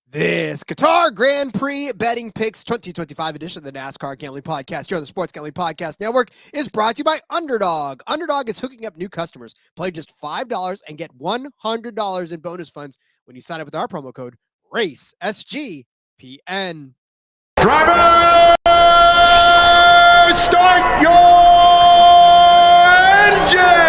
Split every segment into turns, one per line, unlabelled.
This Qatar Grand Prix Betting Picks 2025 edition of the NASCAR Gambling Podcast here on the Sports Gambling Podcast Network is brought to you by Underdog. Underdog is hooking up new customers. Play just $5 and get $100 in bonus funds when you sign up with our promo code RACESGPN.
Driver, start your engine!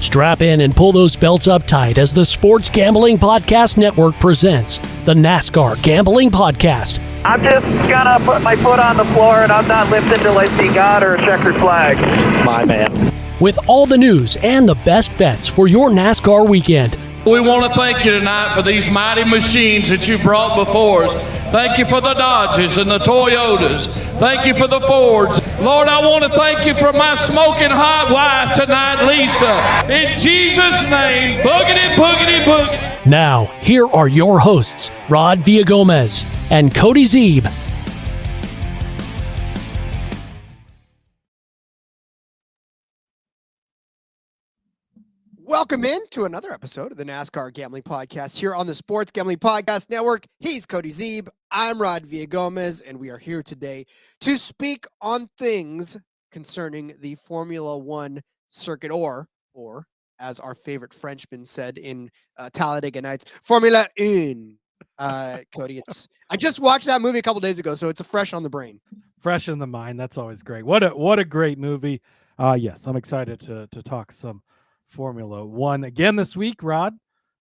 Strap in and pull those belts up tight as the Sports Gambling Podcast Network presents the NASCAR Gambling Podcast.
I'm just gonna put my foot on the floor and I'm not lifting till I see God or a checkered flag.
My man.
With all the news and the best bets for your NASCAR weekend.
We want to thank you tonight for these mighty machines that you brought before us. Thank you for the Dodges and the Toyotas. Thank you for the Fords. Lord, I want to thank you for my smoking hot wife tonight, Lisa. In Jesus' name, boogity, boogity, boogity.
Now, here are your hosts, Rod Villagomez and Cody Zeeb.
Welcome in to another episode of the NASCAR Gambling Podcast here on the Sports Gambling Podcast Network. He's Cody Zeeb. I'm Rod Villagomez, and we are here today to speak on things concerning the Formula One circuit, or as our favorite Frenchman said in Talladega Nights, Formula One. Cody, I just watched that movie a couple days ago, so it's fresh on the brain.
Fresh in the mind. That's always great. What a great movie. Yes, I'm excited to talk some Formula One again this week, Rod.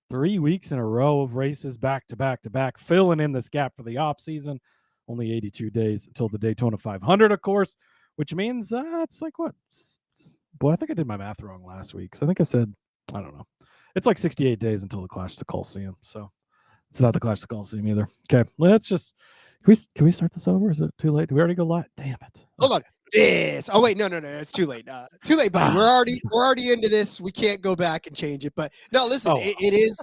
3 weeks in a row of races back to back to back, filling in this gap for the off season. Only 82 days until the Daytona 500, of course, which means it's like what? Boy, I think I did my math wrong last week. So I think I said, I don't know. It's like 68 days until the Clash of the Coliseum. So it's not the Clash of the Coliseum either. Okay, let's just. Can we start this over? Is it too late? Do we already go live? Damn it!
Hold on. This. Oh wait, no, it's too late. Too late, buddy. We're already into this. We can't go back and change it. But no, listen, it is.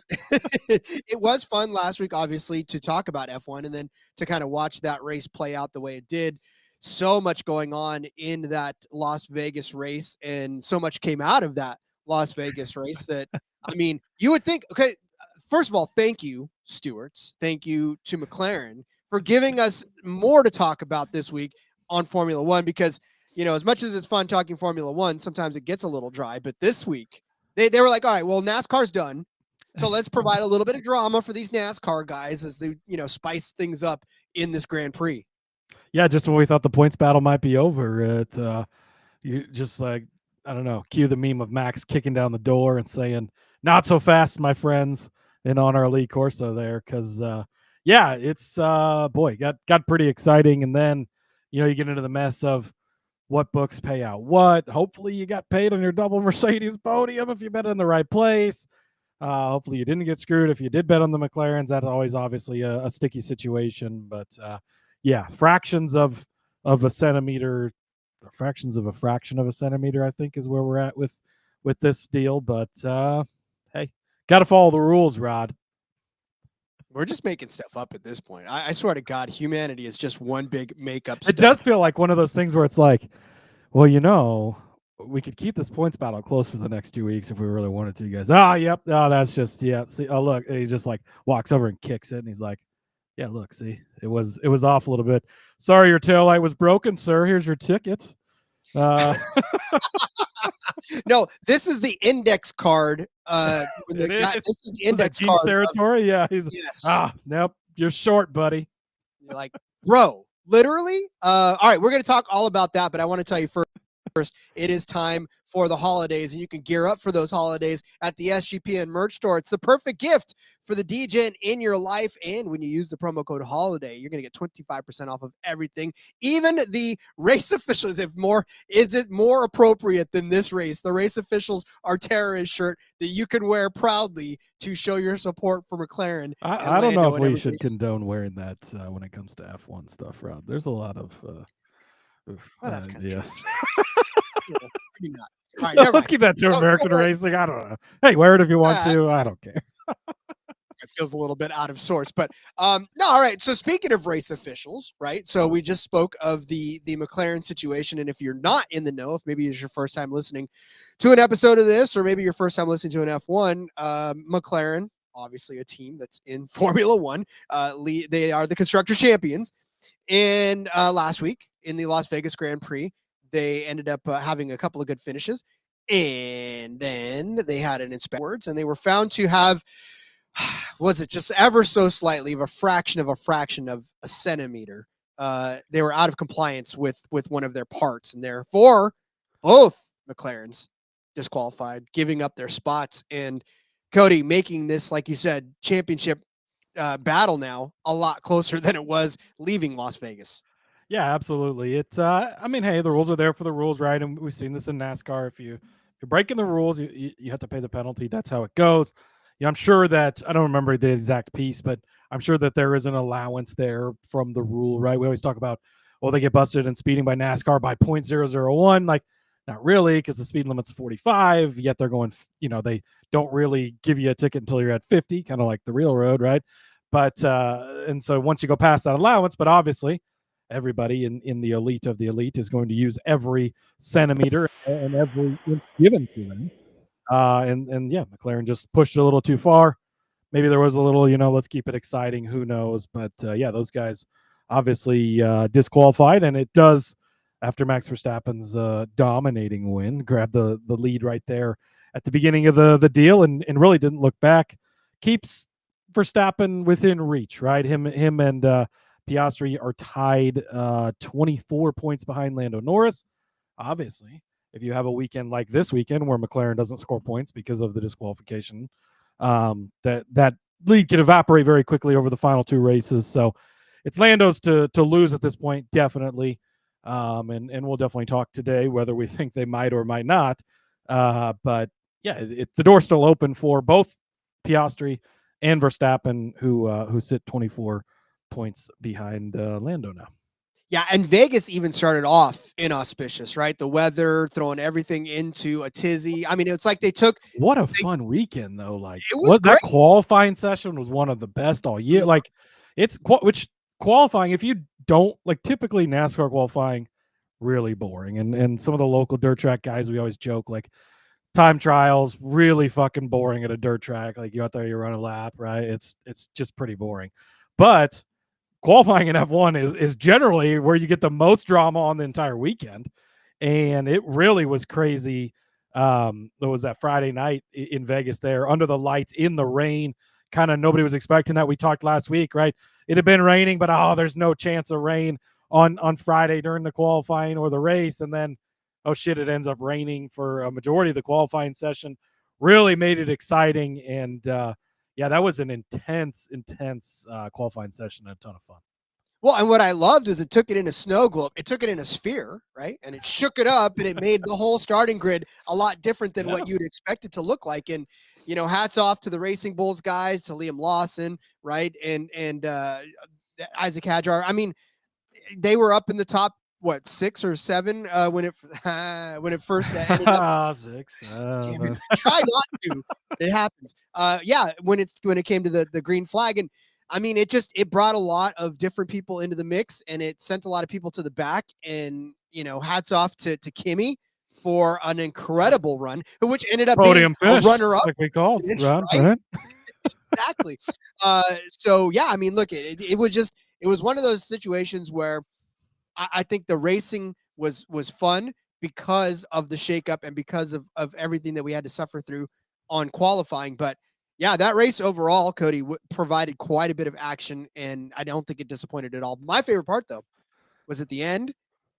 It was fun last week, obviously, to talk about F1 and then to kind of watch that race play out the way it did. So much going on in that Las Vegas race, and so much came out of that Las Vegas race that I mean, you would think. Okay, first of all, thank you, Stewarts. Thank you to McLaren for giving us more to talk about this week on Formula One, because, you know, as much as it's fun talking Formula One, sometimes it gets a little dry. But this week, they were like, all right, well, NASCAR's done, so let's provide a little bit of drama for these NASCAR guys as they, you know, spice things up in this Grand Prix.
Yeah, just when we thought the points battle might be over, you just like, I don't know, cue the meme of Max kicking down the door and saying, "Not so fast, my friends," and on our Lee Corso there, because yeah, it's boy, got pretty exciting, and then, you know, you get into the mess of what books pay out what. Hopefully you got paid on your double Mercedes podium if you bet in the right place. Hopefully you didn't get screwed if you did bet on the McLarens. That's always obviously a sticky situation. But yeah, fractions of a centimeter, fractions of a fraction of a centimeter, I think, is where we're at with this deal. But hey, got to follow the rules, Rod.
We're just making stuff up at this point. I swear to God, humanity is just one big makeup stuff.
It does feel like one of those things where it's like, well, you know, we could keep this points battle close for the next 2 weeks if we really wanted to, you guys. Yep. Oh, that's just, yeah. See, oh, look, and he just like walks over and kicks it. And he's like, yeah, look, see, it was off a little bit. Sorry, your taillight was broken, sir. Here's your ticket.
No, this is the index card. This is the index card.
Territory. Yeah. He's
yes.
Nope. You're short, buddy.
You're like, bro, literally. All right, we're going to talk all about that, but I want to tell you first, it is time for the holidays, and you can gear up for those holidays at the SGPN merch store. It's the perfect gift for the DJ in your life. And when you use the promo code HOLIDAY, you're going to get 25% off of everything, even the race officials. Is it more appropriate than this race? The race officials are terrorist shirt that you can wear proudly to show your support for McLaren.
I don't know if we should condone wearing that when it comes to F1 stuff, Rod. There's a lot of
that's kind of
maybe not. All right, no, let's keep that to American racing. I don't know. Hey, wear it if you want to. I don't care.
It feels a little bit out of sorts, but no. All right. So speaking of race officials, right? So we just spoke of the McLaren situation, and if you're not in the know, if maybe it's your first time listening to an episode of this, or maybe your first time listening to an F1, McLaren, obviously a team that's in Formula One, they are the constructor champions, and last week in the Las Vegas Grand Prix, they ended up having a couple of good finishes, and then they had an inspection, and they were found to have, was it just ever so slightly of a fraction of a centimeter? They were out of compliance with one of their parts, and therefore both McLarens disqualified, giving up their spots. And Cody, making this, like you said, championship battle now a lot closer than it was leaving Las Vegas.
Yeah, absolutely. It's I mean, hey, the rules are there for the rules, right? And we've seen this in NASCAR. If you're breaking the rules, you have to pay the penalty. That's how it goes. Yeah, I'm sure that, I don't remember the exact piece, but I'm sure that there is an allowance there from the rule, right? We always talk about, they get busted in speeding by NASCAR by 0.001. Like, not really, because the speed limit's 45, yet they're going, they don't really give you a ticket until you're at 50, kind of like the real road, right? But, and so once you go past that allowance, but obviously everybody in the elite of the elite is going to use every centimeter and every inch given to them. And yeah, McLaren just pushed it a little too far. Maybe there was a little, let's keep it exciting. Who knows? But yeah, those guys obviously disqualified, and it does, after Max Verstappen's dominating win, grabbed the lead right there at the beginning of the deal, and really didn't look back. Keeps Verstappen within reach, right? Him and Piastri are tied 24 points behind Lando Norris. Obviously, if you have a weekend like this weekend where McLaren doesn't score points because of the disqualification, that lead can evaporate very quickly over the final two races. So it's Lando's to lose at this point, definitely. And we'll definitely talk today whether we think they might or might not. But yeah, the door's still open for both Piastri and Verstappen, who sit 24 points behind Lando now.
Yeah, and Vegas even started off inauspicious, right? The weather, throwing everything into a tizzy. I mean, it's like they took...
What a fun weekend, though. Like,
it was
that qualifying session was one of the best all year. Like, which qualifying, if you don't, like, typically NASCAR qualifying, really boring. And some of the local dirt track guys, we always joke, like, time trials, really fucking boring at a dirt track. Like, you out there, you run a lap, right? It's just pretty boring. But qualifying in F1 is generally where you get the most drama on the entire weekend. And it really was crazy. There was that Friday night in Vegas there under the lights in the rain. Kind of nobody was expecting that. We talked last week, right? It had been raining, but there's no chance of rain on Friday during the qualifying or the race. And then, it ends up raining for a majority of the qualifying session. Really made it exciting. And yeah, that was an intense qualifying session and a ton of fun.
Well, and what I loved is it took it in a snow globe. It took it in a sphere, right? And it shook it up, and it made the whole starting grid a lot different than what you'd expect it to look like. And, hats off to the Racing Bulls guys, to Liam Lawson, right? And Isaac Hadjar. I mean, they were up in the top, 6 or 7 when it first ended up.
6.
Try not to. It happens. Yeah, when it came to the green flag, and I mean, it brought a lot of different people into the mix, and it sent a lot of people to the back. And hats off to Kimi for an incredible run, which ended up
Podium
being
finish,
a runner-up.
like we called,
right? Exactly. So yeah, I mean, look, it was one of those situations where I think the racing was fun because of the shakeup and because of everything that we had to suffer through on qualifying. But yeah, that race overall, Cody, provided quite a bit of action, and I don't think it disappointed at all. My favorite part, though, was at the end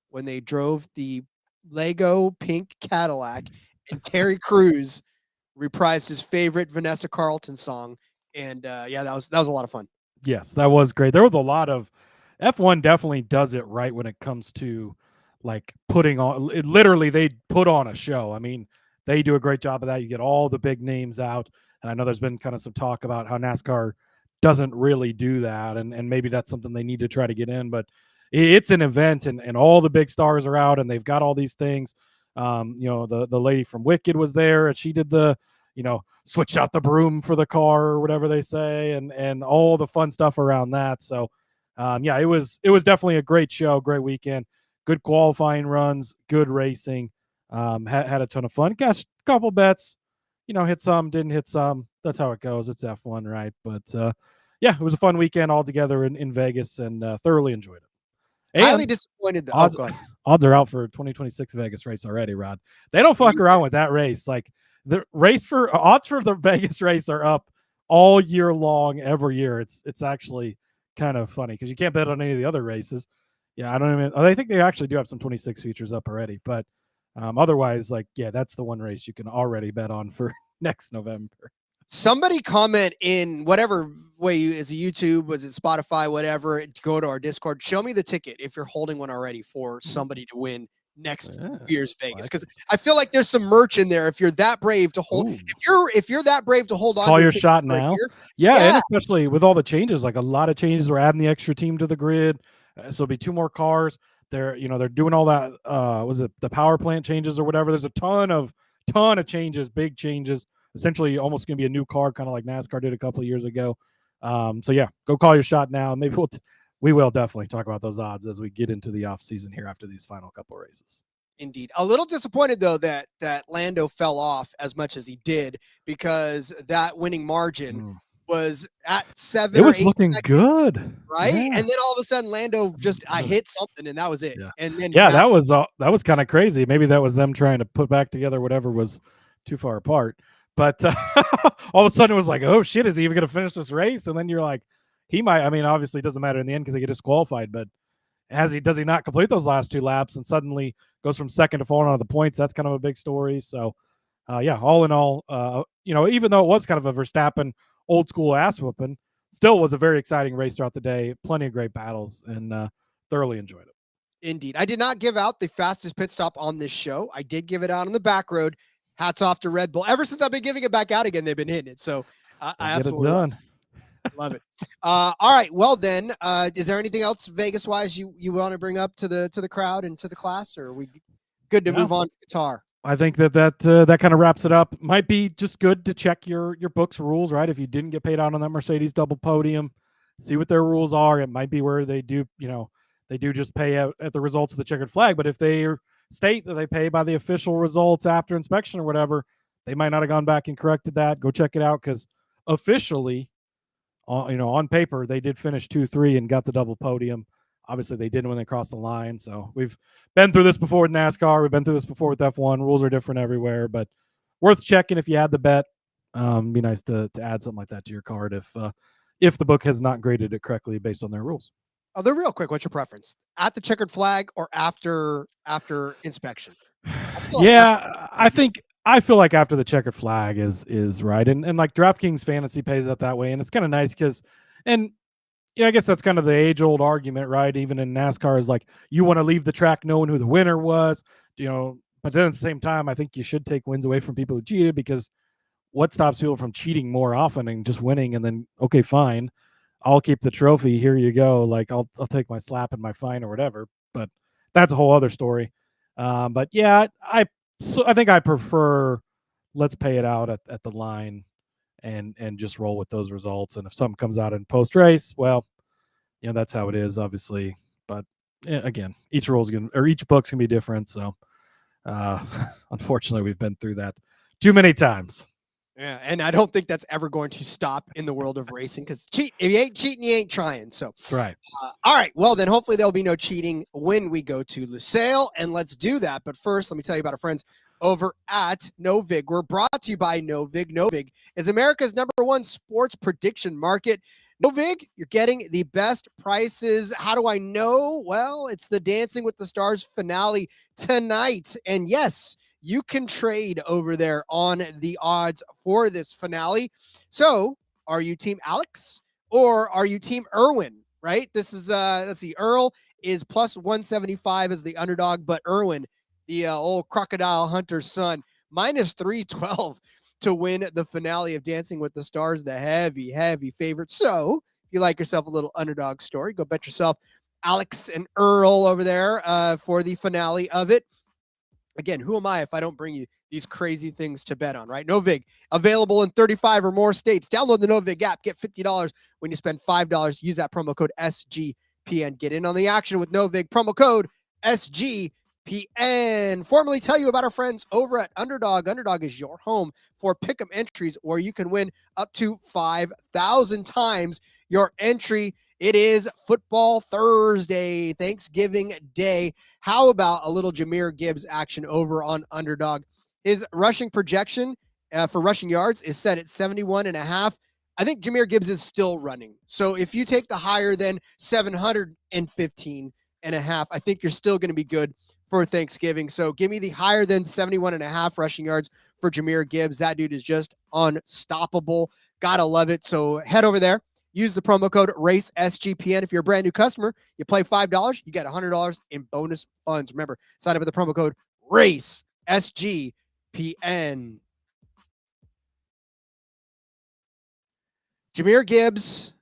when they drove the Lego pink Cadillac, and Terry Crews reprised his favorite Vanessa Carlton song. And that was a lot of fun.
Yes, that was great. There was a lot of F1 definitely does it right when it comes to like putting on literally they put on a show. I mean, they do a great job of that. You get all the big names out. And I know there's been kind of some talk about how NASCAR doesn't really do that. And maybe that's something they need to try to get in. But it's an event and all the big stars are out and they've got all these things. The lady from Wicked was there and she did the, switched out the broom for the car or whatever they say and all the fun stuff around that. So it was definitely a great show, great weekend, good qualifying runs, good racing, had a ton of fun. Gosh, a couple bets, hit some, didn't hit some. That's how it goes. It's F1, right? But it was a fun weekend altogether in Vegas and thoroughly enjoyed it. And
highly disappointed though.
Odds are out for 2026 Vegas race already, Rod. They don't fuck around with that race. Like the race for odds for the Vegas race are up all year long, every year. It's actually kind of funny because you can't bet on any of the other races. Yeah, I think they actually do have some 26 features up already, but otherwise, that's the one race you can already bet on for next November.
Somebody comment in whatever way is it YouTube, was it Spotify, whatever, go to our Discord. Show me the ticket if you're holding one already for somebody to win next year's Vegas. Because I feel like there's some merch in there if you're that brave to hold. If you're that brave to hold on.
Call your shot now. Yeah, and especially with all the changes, like a lot of changes. We're adding the extra team to the grid. So it'll be 2 more cars. They're doing all that. Was it the power plant changes or whatever? There's a ton of changes, big changes. Essentially almost going to be a new car, kind of like NASCAR did a couple of years ago. Go call your shot now. Maybe we will definitely talk about those odds as we get into the off season here after these final couple of races.
Indeed. A little disappointed though that Lando fell off as much as he did because that winning margin was at 7
it
or
was
8
looking
seconds,
good,
right?
Yeah.
And then all of a sudden Lando I hit something and that was it.
Yeah.
And then
that was kind of crazy. Maybe that was them trying to put back together whatever was too far apart. But all of a sudden it was like, oh shit, is he even going to finish this race? And then you're like, he might. I mean, obviously it doesn't matter in the end because they get disqualified. But does he not complete those last 2 laps and suddenly goes from second to falling out of the points? That's kind of a big story. So, all in all, even though it was kind of a Verstappen old school ass whooping, still was a very exciting race throughout the day. Plenty of great battles and thoroughly enjoyed it.
Indeed. I did not give out the fastest pit stop on this show. I did give it out on the back road. Hats off to Red Bull. Ever since I've been giving it back out again, they've been hitting it. So I absolutely love it. All right. Well, then, is there anything else Vegas-wise you want to bring up to the crowd and to the class, or are we good to move on to Qatar?
I think that kind of wraps it up. Might be just good to check your book's rules, right? If you didn't get paid out on that Mercedes double podium, see what their rules are. It might be where they do, they do just pay out at the results of the checkered flag. But if they state that they pay by the official results after inspection or whatever, they might not have gone back and corrected that. Go check it out because officially, on paper, they did finish 2-3 and got the double podium. Obviously, they didn't when they crossed the line. So we've been through this before with NASCAR. We've been through this before with F1. Rules are different everywhere, but worth checking if you had the bet. Be nice to add something like that to your card if the book has not graded it correctly based on their rules.
Oh, they're real quick. What's your preference? At the checkered flag or after inspection?
I feel like after the checkered flag is right. And like DraftKings Fantasy pays that way. And it's kind of nice because, I guess that's kind of the age old argument, right? Even in NASCAR is like, you want to leave the track knowing who the winner was, but then at the same time, I think you should take wins away from people who cheated because what stops people from cheating more often and just winning and then, okay, fine. I'll keep the trophy. Here you go. Like I'll take my slap and my fine or whatever, but that's a whole other story. But yeah, I think I prefer let's pay it out at the line and just roll with those results. And if something comes out in post race, well, that's how it is, obviously. But again, each book's gonna be different. So unfortunately, we've been through that too many times.
Yeah, and I don't think that's ever going to stop in the world of racing because if you ain't cheating, you ain't trying. So,
right.
All right. Well, then hopefully there'll be no cheating when we go to Lusail, and let's do that. But first, let me tell you about our friends over at Novig. We're brought to you by Novig. Novig is America's #1 sports prediction market. No Vig, you're getting the best prices. How do I know? Well, it's the Dancing with the Stars finale tonight. And yes, you can trade over there on the odds for this finale. So are you team Alex or are you team Irwin? Right? This is, let's see, Earl is plus 175 as the underdog, but Irwin, the old crocodile hunter's son, minus 312 to win the finale of Dancing with the Stars, the heavy favorite. So if you like yourself a little underdog story, go bet yourself Alex and Earl over there for the finale of it. Again, who am I if I don't bring you these crazy things to bet on, right? Novig, available in 35 or more states. Download the Novig app. Get $50 when you spend $5. Use that promo code SGPN. Get in on the action with Novig. Promo code SGPN. Formally tell you about our friends over at Underdog. Underdog is your home for pick'em entries where you can win up to 5,000 times your entry. It is Football Thursday, Thanksgiving Day. How about a little Jahmyr Gibbs action over on Underdog? His rushing projection for rushing yards is set at 71.5. I think Jahmyr Gibbs is still running. So if you take the higher than 715.5, I think you're still going to be good for Thanksgiving. So give me the higher than 71.5 rushing yards for Jahmyr Gibbs. That dude is just unstoppable. Gotta love it. So head over there. Use the promo code RACESGPN. If you're a brand new customer, you play $5, you get $100 in bonus funds. Remember, sign up with the promo code RACESGPN. Jahmyr Gibbs,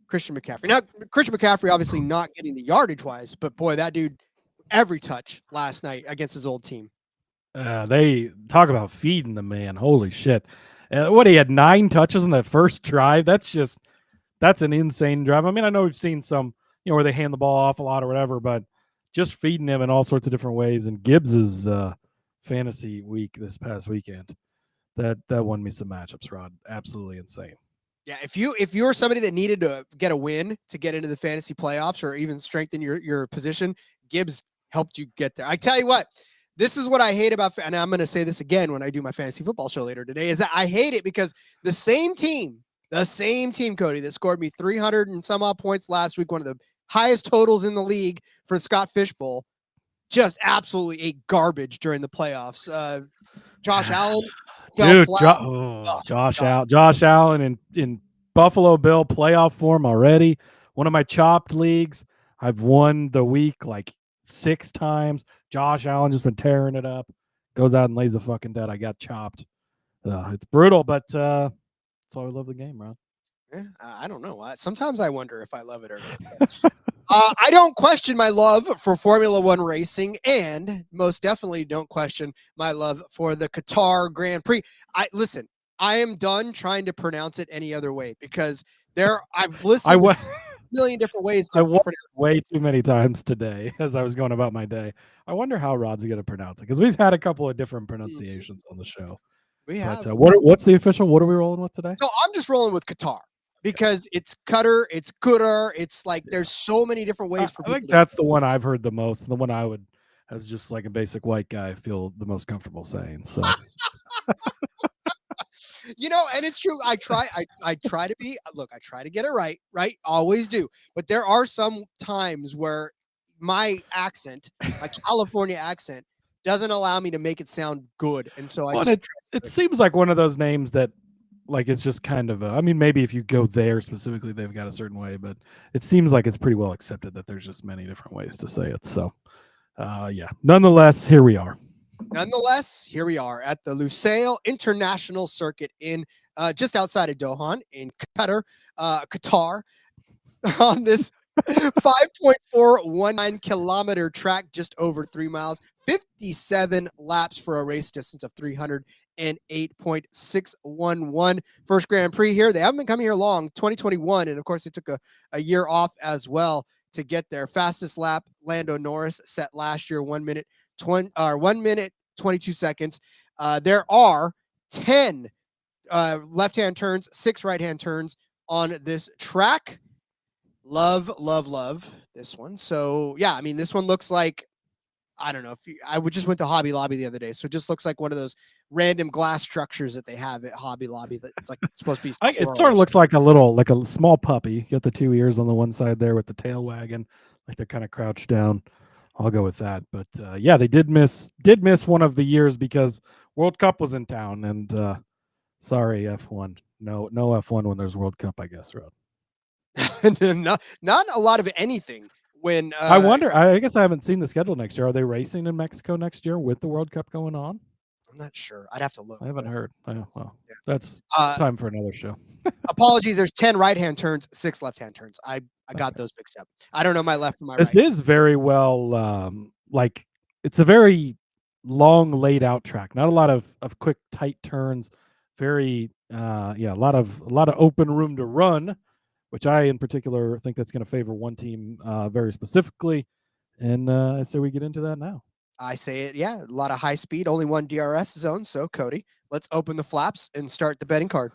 Christian McCaffrey. Now, Christian McCaffrey obviously not getting the yardage-wise, but boy, that dude, every touch last night against his old team.
They talk about feeding the man. Holy shit. What, he had 9 touches in that first drive? That's an insane drive. I mean, I know we've seen some, where they hand the ball off a lot or whatever, but just feeding him in all sorts of different ways. And Gibbs's fantasy week this past weekend, that won me some matchups, Rod. Absolutely insane.
Yeah, if you're somebody that needed to get a win to get into the fantasy playoffs or even strengthen your position, Gibbs helped you get there. I tell you what, this is what I hate about, and I'm going to say this again when I do my fantasy football show later today, is that I hate it because the same team, Cody, that scored me 300 and some odd points last week, one of the highest totals in the league for Scott Fishbowl, just absolutely ate garbage during the playoffs. Josh Allen.
Dude, Josh Allen in Buffalo Bill playoff form already. One of my chopped leagues. I've won the week like 6 times. Josh Allen just been tearing it up. Goes out and lays a fucking dead. I got chopped. It's brutal, but that's why we love the game, Ron.
Yeah, I don't know. Sometimes I wonder if I love it or not. I don't question my love for Formula One racing, and most definitely don't question my love for the Qatar Grand Prix. I am done trying to pronounce it any other way because I've listened to a million different ways to pronounce it.
Way too many times today as I was going about my day. I wonder how Rod's going to pronounce it because we've had a couple of different pronunciations on the show.
We have.
But, what's the official? What are we rolling with today?
So I'm just rolling with Qatar. Because it's Qatar, it's Qatar, it's like there's so many different ways for people.
I think that's the one I've heard the most. The one I would, as just like a basic white guy, feel the most comfortable saying. So,
and it's true. I try to get it right? Always do. But there are some times where my accent, my California accent, doesn't allow me to make it sound good. And so it
seems like one of those names that, like, it's just kind of maybe if you go there specifically, they've got a certain way, but it seems like it's pretty well accepted that there's just many different ways to say it. So, nonetheless, here we are.
Here we are at the Lusail International Circuit in just outside of Doha in Qatar, on this 5.419 kilometer track, just over 3 miles, 57 laps for a race distance of 308.611. First Grand Prix here. They haven't been coming here long, 2021, and of course it took a year off as well to get there. Fastest lap, Lando Norris, set last year, 1 minute 22 seconds. There are 10 left-hand turns, 6 right-hand turns on this track. Love this one. So yeah, this one looks like I don't know if I just went to Hobby Lobby the other day, so it just looks like one of those random glass structures that they have at Hobby Lobby. That it's like it's supposed to be.
It sort of looks like a small puppy. You got the 2 ears on the one side there with the tail wagging, like they're kind of crouched down. I'll go with that. But yeah, they did miss one of the years because World Cup was in town, and sorry, F1. No F1 when there's World Cup, I guess, Rod.
not a lot of anything. When
I wonder, I guess I haven't seen the schedule next year. Are they racing in Mexico next year with the World Cup going on?
I'm not sure. I'd have to look.
I haven't heard. Well, yeah. That's time for another show.
Apologies. There's 10 right-hand turns, 6 left-hand turns. I got those mixed up. I don't know my left from my right.
This is very well, like it's a very long laid out track. Not a lot of quick, tight turns. Very, a lot of open room to run, which I in particular think that's going to favor one team very specifically. And I say we get into that now.
I say it, yeah, a lot of high speed, only one DRS zone. So, Cody, let's open the flaps and start the betting card.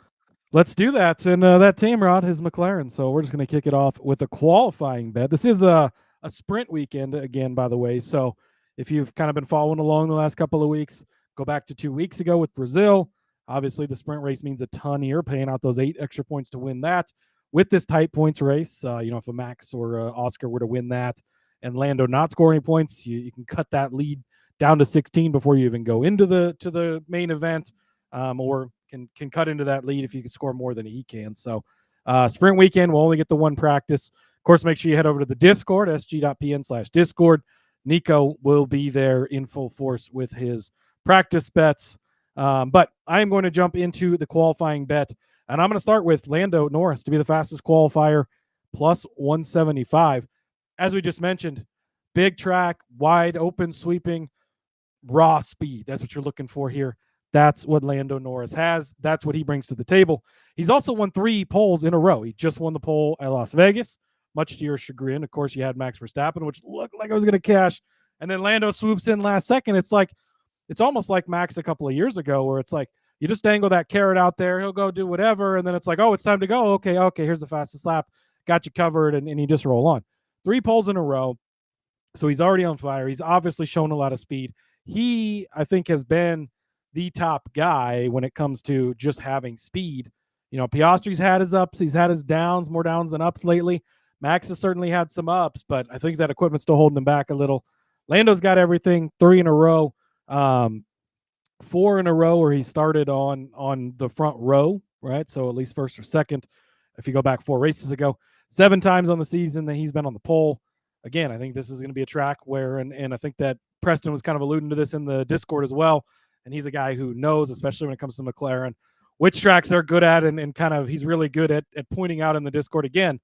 Let's do that. And that team, Rod, is McLaren. So we're just going to kick it off with a qualifying bet. This is a sprint weekend again, by the way. So if you've kind of been following along the last couple of weeks, go back to 2 weeks ago with Brazil. Obviously, the sprint race means a ton here, paying out those 8 extra points to win that. With this tight points race, if a Max or Oscar were to win that and Lando not score any points, you can cut that lead down to 16 before you even go into the main event, or can cut into that lead if you can score more than he can. So sprint weekend, we'll only get the one practice. Of course, make sure you head over to the Discord, sg.pn/Discord. Nico will be there in full force with his practice bets. But I am going to jump into the qualifying bet, and I'm going to start with Lando Norris to be the fastest qualifier, plus 175. As we just mentioned, big track, wide open, sweeping, raw speed. That's what you're looking for here. That's what Lando Norris has. That's what he brings to the table. He's also won 3 poles in a row. He just won the pole at Las Vegas, much to your chagrin. Of course, you had Max Verstappen, which looked like it was going to cash. And then Lando swoops in last second. It's almost like Max a couple of years ago, where it's like you just dangle that carrot out there. He'll go do whatever. And then it's like, oh, it's time to go. Okay, here's the fastest lap. Got you covered. And you just roll on. 3 poles in a row. So he's already on fire. He's obviously shown a lot of speed. He, I think, has been the top guy when it comes to just having speed. Piastri's had his ups. He's had his downs, more downs than ups lately. Max has certainly had some ups, but I think that equipment's still holding him back a little. Lando's got everything, 3 in a row, 4 in a row where he started on the front row, right? So at least first or second, if you go back 4 races ago. 7 times on the season that he's been on the pole. Again, I think this is going to be a track where, and I think that Preston was kind of alluding to this in the Discord as well, and he's a guy who knows, especially when it comes to McLaren, which tracks they're good at, and kind of he's really good at pointing out in the Discord. Again,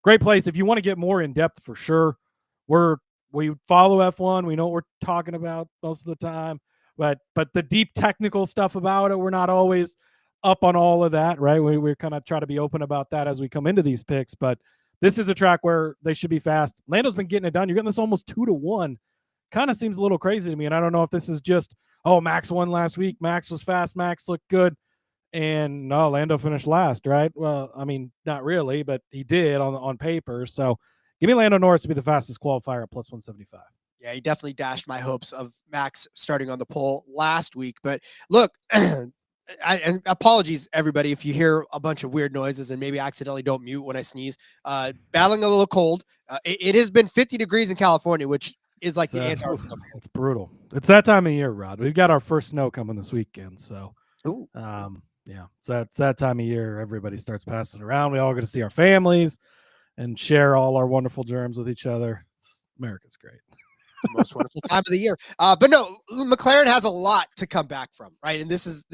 great place if you want to get more in depth for sure. We follow F1. We know what we're talking about most of the time, but the deep technical stuff about it, we're not always up on all of that, right? We kind of try to be open about that as we come into these picks, but this is a track where they should be fast. Lando's been getting it done. You're getting this almost 2-1. Kind of seems a little crazy to me, and I don't know if this is just, Max won last week. Max was fast. Max looked good. And no, Lando finished last, right? Well, I mean, not really, but he did on paper. So give me Lando Norris to be the fastest qualifier at plus 175.
Yeah, he definitely dashed my hopes of Max starting on the pole last week. But look, and apologies, everybody, if you hear a bunch of weird noises and maybe accidentally don't mute when I sneeze. Battling a little cold. It has been 50 degrees in California, which is like the Antarctica.
It's brutal. It's that time of year, Rod. We've got our first snow coming this weekend. So, yeah, so it's that time of year. Everybody starts passing around. We all get to see our families and share all our wonderful germs with each other. America's great.
The most wonderful time of the year. But no, McLaren has a lot to come back from, right? And this is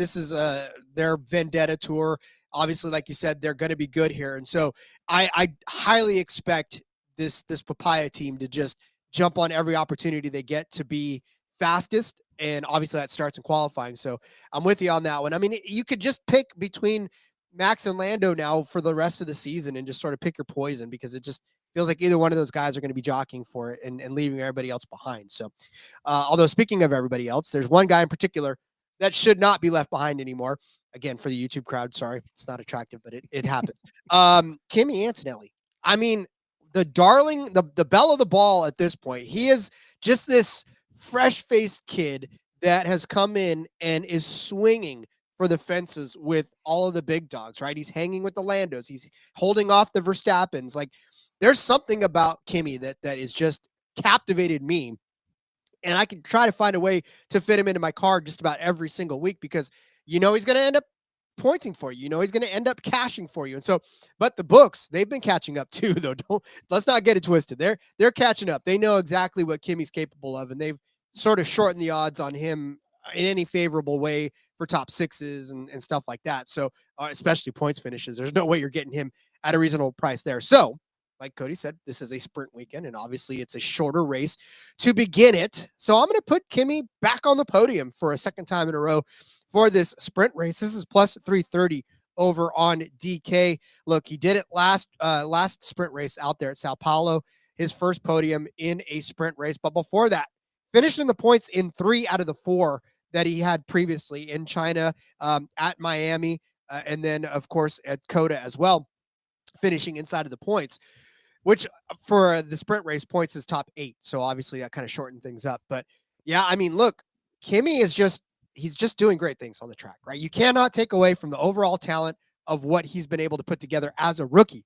their vendetta tour. Obviously, like you said, they're going to be good here. And so I highly expect this papaya team to just jump on every opportunity they get to be fastest. And obviously that starts in qualifying. So I'm with you on that one. I mean, you could just pick between Max and Lando now for the rest of the season and just sort of pick your poison, because it just feels like either one of those guys are going to be jockeying for it and leaving everybody else behind. So, although speaking of everybody else, there's one guy in particular that should not be left behind anymore. Again, for the YouTube crowd, sorry, it's not attractive, but it happens. Kimi Antonelli. I mean, the darling, the belle of the ball at this point. He is just this fresh-faced kid that has come in and is swinging for the fences with all of the big dogs, right? He's hanging with the Landos. He's holding off the Verstappens. Like, there's something about Kimi that is just captivated me. And I can try to find a way to fit him into my card just about every single week because he's going to end up pointing for you. He's going to end up cashing for you. And so, but the books, they've been catching up too, though. Let's not get it twisted. They're catching up. They know exactly what Kimi's capable of, and they've sort of shortened the odds on him in any favorable way for top sixes and stuff like that. So, especially points finishes, there's no way you're getting him at a reasonable price there. So, like Cody said, this is a sprint weekend, and obviously it's a shorter race to begin it. So I'm going to put Kimi back on the podium for a second time in a row for this sprint race. This is plus 330 over on DK. Look, he did it last sprint race out there at Sao Paulo, his first podium in a sprint race. But before that, finished in the points in 3 out of the 4 that he had previously in China, at Miami, and then, of course, at Coda as well, finishing inside of the points, which for the sprint race points is top 8. So obviously that kind of shortened things up. But yeah, I mean, look, Kimi is he's just doing great things on the track, right? You cannot take away from the overall talent of what he's been able to put together as a rookie.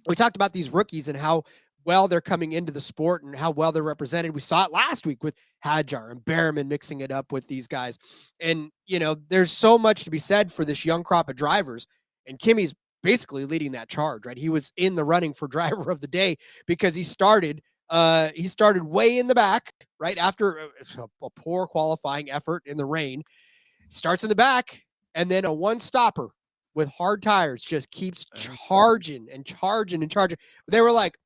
We talked about these rookies and how well they're coming into the sport and how well they're represented. We saw it last week with Hadjar and Bearman mixing it up with these guys. And, there's so much to be said for this young crop of drivers, and Kimi's basically leading that charge, right? He was in the running for driver of the day because he started way in the back, right? After a poor qualifying effort in the rain, starts in the back, and then a one stopper with hard tires just keeps charging and charging and charging. They were like,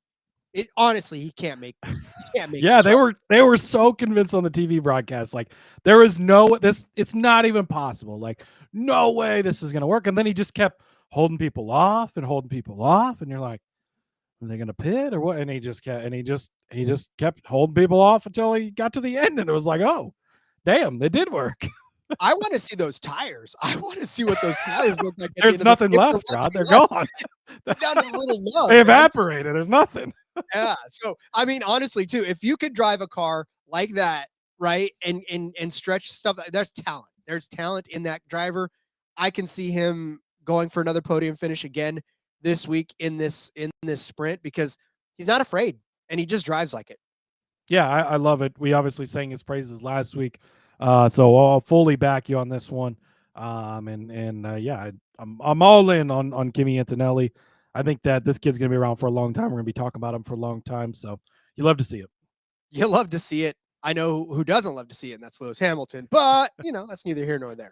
honestly, he can't make this. He can't make
yeah,
this
they were so convinced on the TV broadcast. Like, there is it's not even possible. Like, no way this is going to work. And then he just kept holding people off. And you're like, are they going to pit or what? And he just kept holding people off until he got to the end. And it was like, oh, damn, it did work.
I want to see those tires. I want to see what those tires look like.
There's nothing left, Rod. They're gone.
Down to the little nub.
They evaporated. Right? There's nothing.
Yeah. So, I mean, honestly, too, if you could drive a car like that, right, and stretch stuff, there's talent. There's talent in that driver. I can see him going for another podium finish again this week in this sprint because he's not afraid and he just drives like it.
Yeah, I love it. We obviously sang his praises last week. So I'll fully back you on this one. Yeah, I'm all in on Kimi Antonelli. I think that this kid's going to be around for a long time. We're going to be talking about him for a long time. So you love to see it.
You love to see it. I know who doesn't love to see it, and that's Lewis Hamilton. But, that's neither here nor there.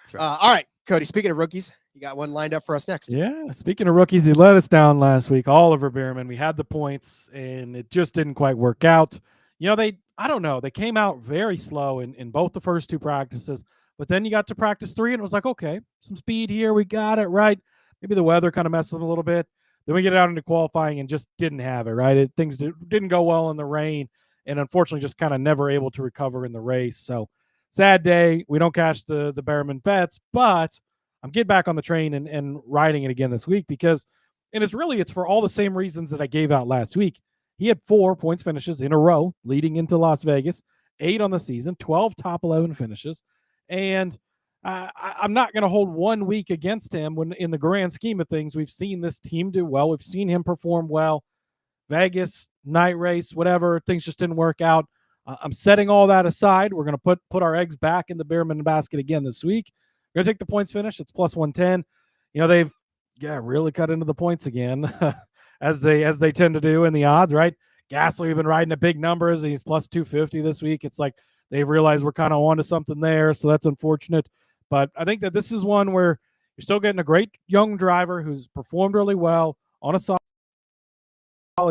That's right. All right, Cody, speaking of rookies, you got one lined up for us next.
Yeah, speaking of rookies, he let us down last week. Oliver Bearman, we had the points, and it just didn't quite work out. I don't know. They came out very slow in both the first 2 practices, but then you got to practice 3, and it was like, okay, some speed here. We got it right. Maybe the weather kind of messed with them a little bit. Then we get out into qualifying and just didn't have it, right? Things didn't go well in the rain, and unfortunately just kind of never able to recover in the race. So sad day. We don't cash the Bearman bets, but I'm getting back on the train and riding it again this week because it's for all the same reasons that I gave out last week. He had 4 points finishes in a row leading into Las Vegas, 8 on the season, 12 top 11 finishes. And I'm not going to hold 1 week against him when in the grand scheme of things, we've seen this team do well. We've seen him perform well. Vegas, night race, whatever, things just didn't work out. I'm setting all that aside. We're going to put our eggs back in the Bearman basket again this week. We're going to take the points finish. It's plus 110. They've really cut into the points again as they tend to do in the odds, right? Gasly, we've been riding at big numbers. He's plus 250 this week. It's like they've realized we're kind of onto something there, so that's unfortunate. But I think that this is one where you're still getting a great young driver who's performed really well on a solid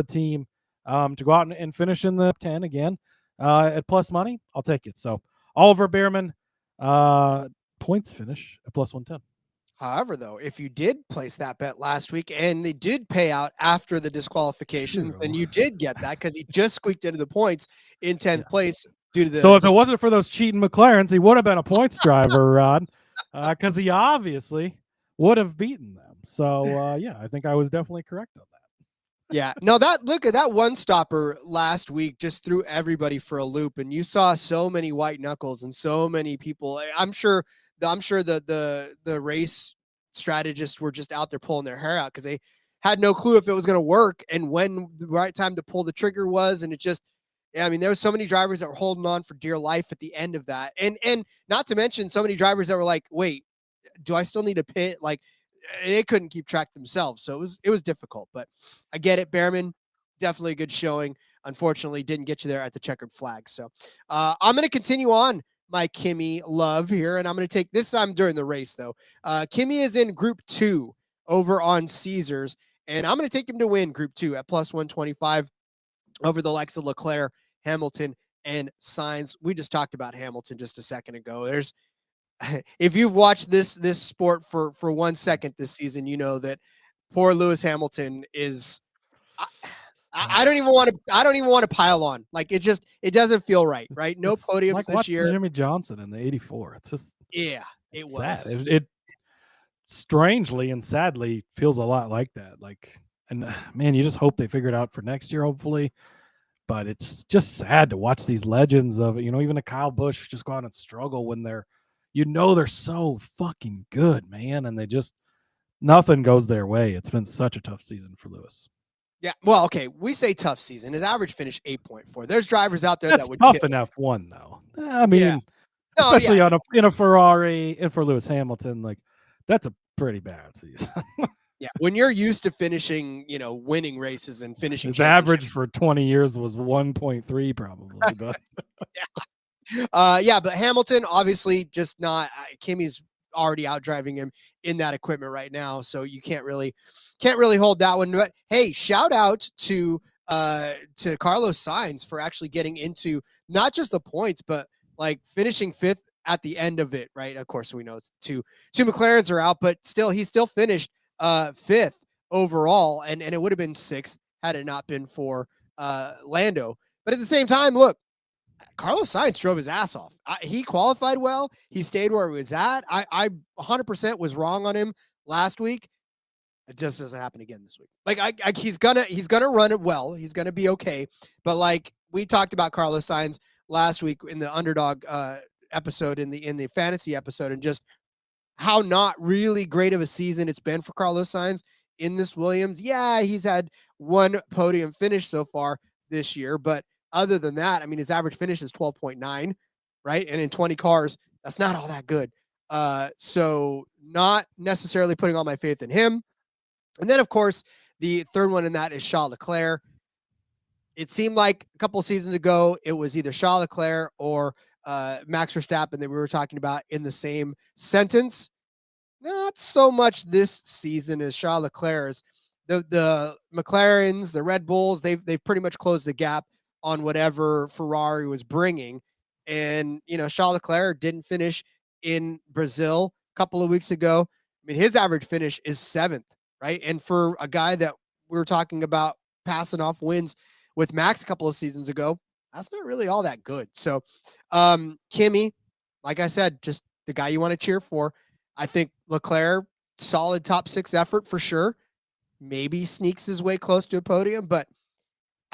team to go out and finish in the 10 again at plus money. I'll take it. So Oliver Bearman, points finish at plus 110.
However, though, if you did place that bet last week and they did pay out after the disqualifications, then you did get that because he just squeaked into the points in 10th place due to the.
So if it wasn't for those cheating McLarens, he would have been a points driver, Rod, because he obviously would have beaten them. So, I think I was definitely correct on that.
Yeah, no, look at that one stopper last week just threw everybody for a loop, and you saw so many white knuckles and so many people. I'm sure the race strategists were just out there pulling their hair out because they had no clue if it was going to work and when the right time to pull the trigger was, and it just. Yeah, I mean, there were so many drivers that were holding on for dear life at the end of that, and not to mention so many drivers that were like, "Wait, do I still need to pit?" Like, they couldn't keep track themselves. So it was difficult, but I get it. Bearman, definitely a good showing. Unfortunately, didn't get you there at the checkered flag. So I'm going to continue on my Kimi love here, and I'm going to take this time during the race, though. Kimi is in Group 2 over on Caesars, and I'm going to take him to win Group 2 at plus 125 over the likes of Leclerc, Hamilton, and Sainz. We just talked about Hamilton just a second ago. If you've watched this sport for 1 second this season, you know that poor Lewis Hamilton is. I don't even want to pile on. Like it doesn't feel right. No podiums
like
this year.
Jimmy Johnson in the '84. It's just
it was
sad. It strangely and sadly feels a lot like that. Like, and man, you just hope they figure it out for next year, hopefully. But it's just sad to watch these legends of even a Kyle Busch just go out and struggle when they're so fucking good, man. And nothing goes their way. It's been such a tough season for Lewis.
Yeah. Well, okay. We say tough season. His average finish 8.4. There's drivers out there
That's
that would
tough in F1 though. I mean, especially in a Ferrari and for Lewis Hamilton, like that's a pretty bad season.
Yeah. When you're used to finishing, winning races and finishing.
His average for 20 years was 1.3 probably. But.
Yeah. But Hamilton, obviously just not Kimi's already out driving him in that equipment right now. So you can't really hold that one. But hey, shout out to Carlos Sainz for actually getting into not just the points, but like finishing 5th at the end of it. Right. Of course we know it's two McLarens are out, but still, he still finished 5th overall. And it would have been 6th had it not been for Lando. But at the same time, look, Carlos Sainz drove his ass off. He qualified well. He stayed where he was at. I 100% was wrong on him last week. It just doesn't happen again this week. Like he's gonna run it well. He's gonna be okay. But like we talked about Carlos Sainz last week in the underdog episode, in the fantasy episode, and just how not really great of a season it's been for Carlos Sainz in this Williams. Yeah, he's had one podium finish so far this year, but other than that, I mean, his average finish is 12.9, right? And in 20 cars, that's not all that good. So not necessarily putting all my faith in him. And then, of course, the third one in that is Charles Leclerc. It seemed like a couple of seasons ago, it was either Charles Leclerc or Max Verstappen that we were talking about in the same sentence. Not so much this season as Charles Leclerc's. The McLarens, the Red Bulls, they've pretty much closed the gap on whatever Ferrari was bringing. And, Charles Leclerc didn't finish in Brazil a couple of weeks ago. I mean, his average finish is 7th, right? And for a guy that we were talking about passing off wins with Max a couple of seasons ago, that's not really all that good. So, Kimi, like I said, just the guy you want to cheer for. I think Leclerc, solid top 6 effort for sure. Maybe sneaks his way close to a podium, but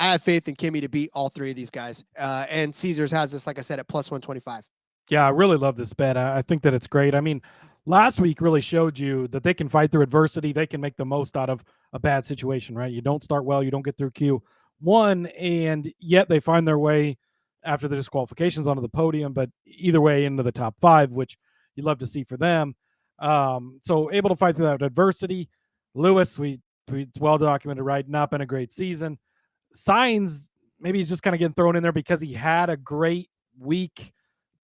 I have faith in Kimi to beat all 3 of these guys. And Caesars has this, like I said, at plus 125.
Yeah, I really love this bet. I think that it's great. I mean, last week really showed you that they can fight through adversity. They can make the most out of a bad situation, right? You don't start well, you don't get through Q1, and yet they find their way after the disqualifications onto the podium, but either way into the top 5, which you'd love to see for them. So able to fight through that adversity. Lewis, it's well documented, right? Not been a great season. Sainz, maybe he's just kind of getting thrown in there because he had a great week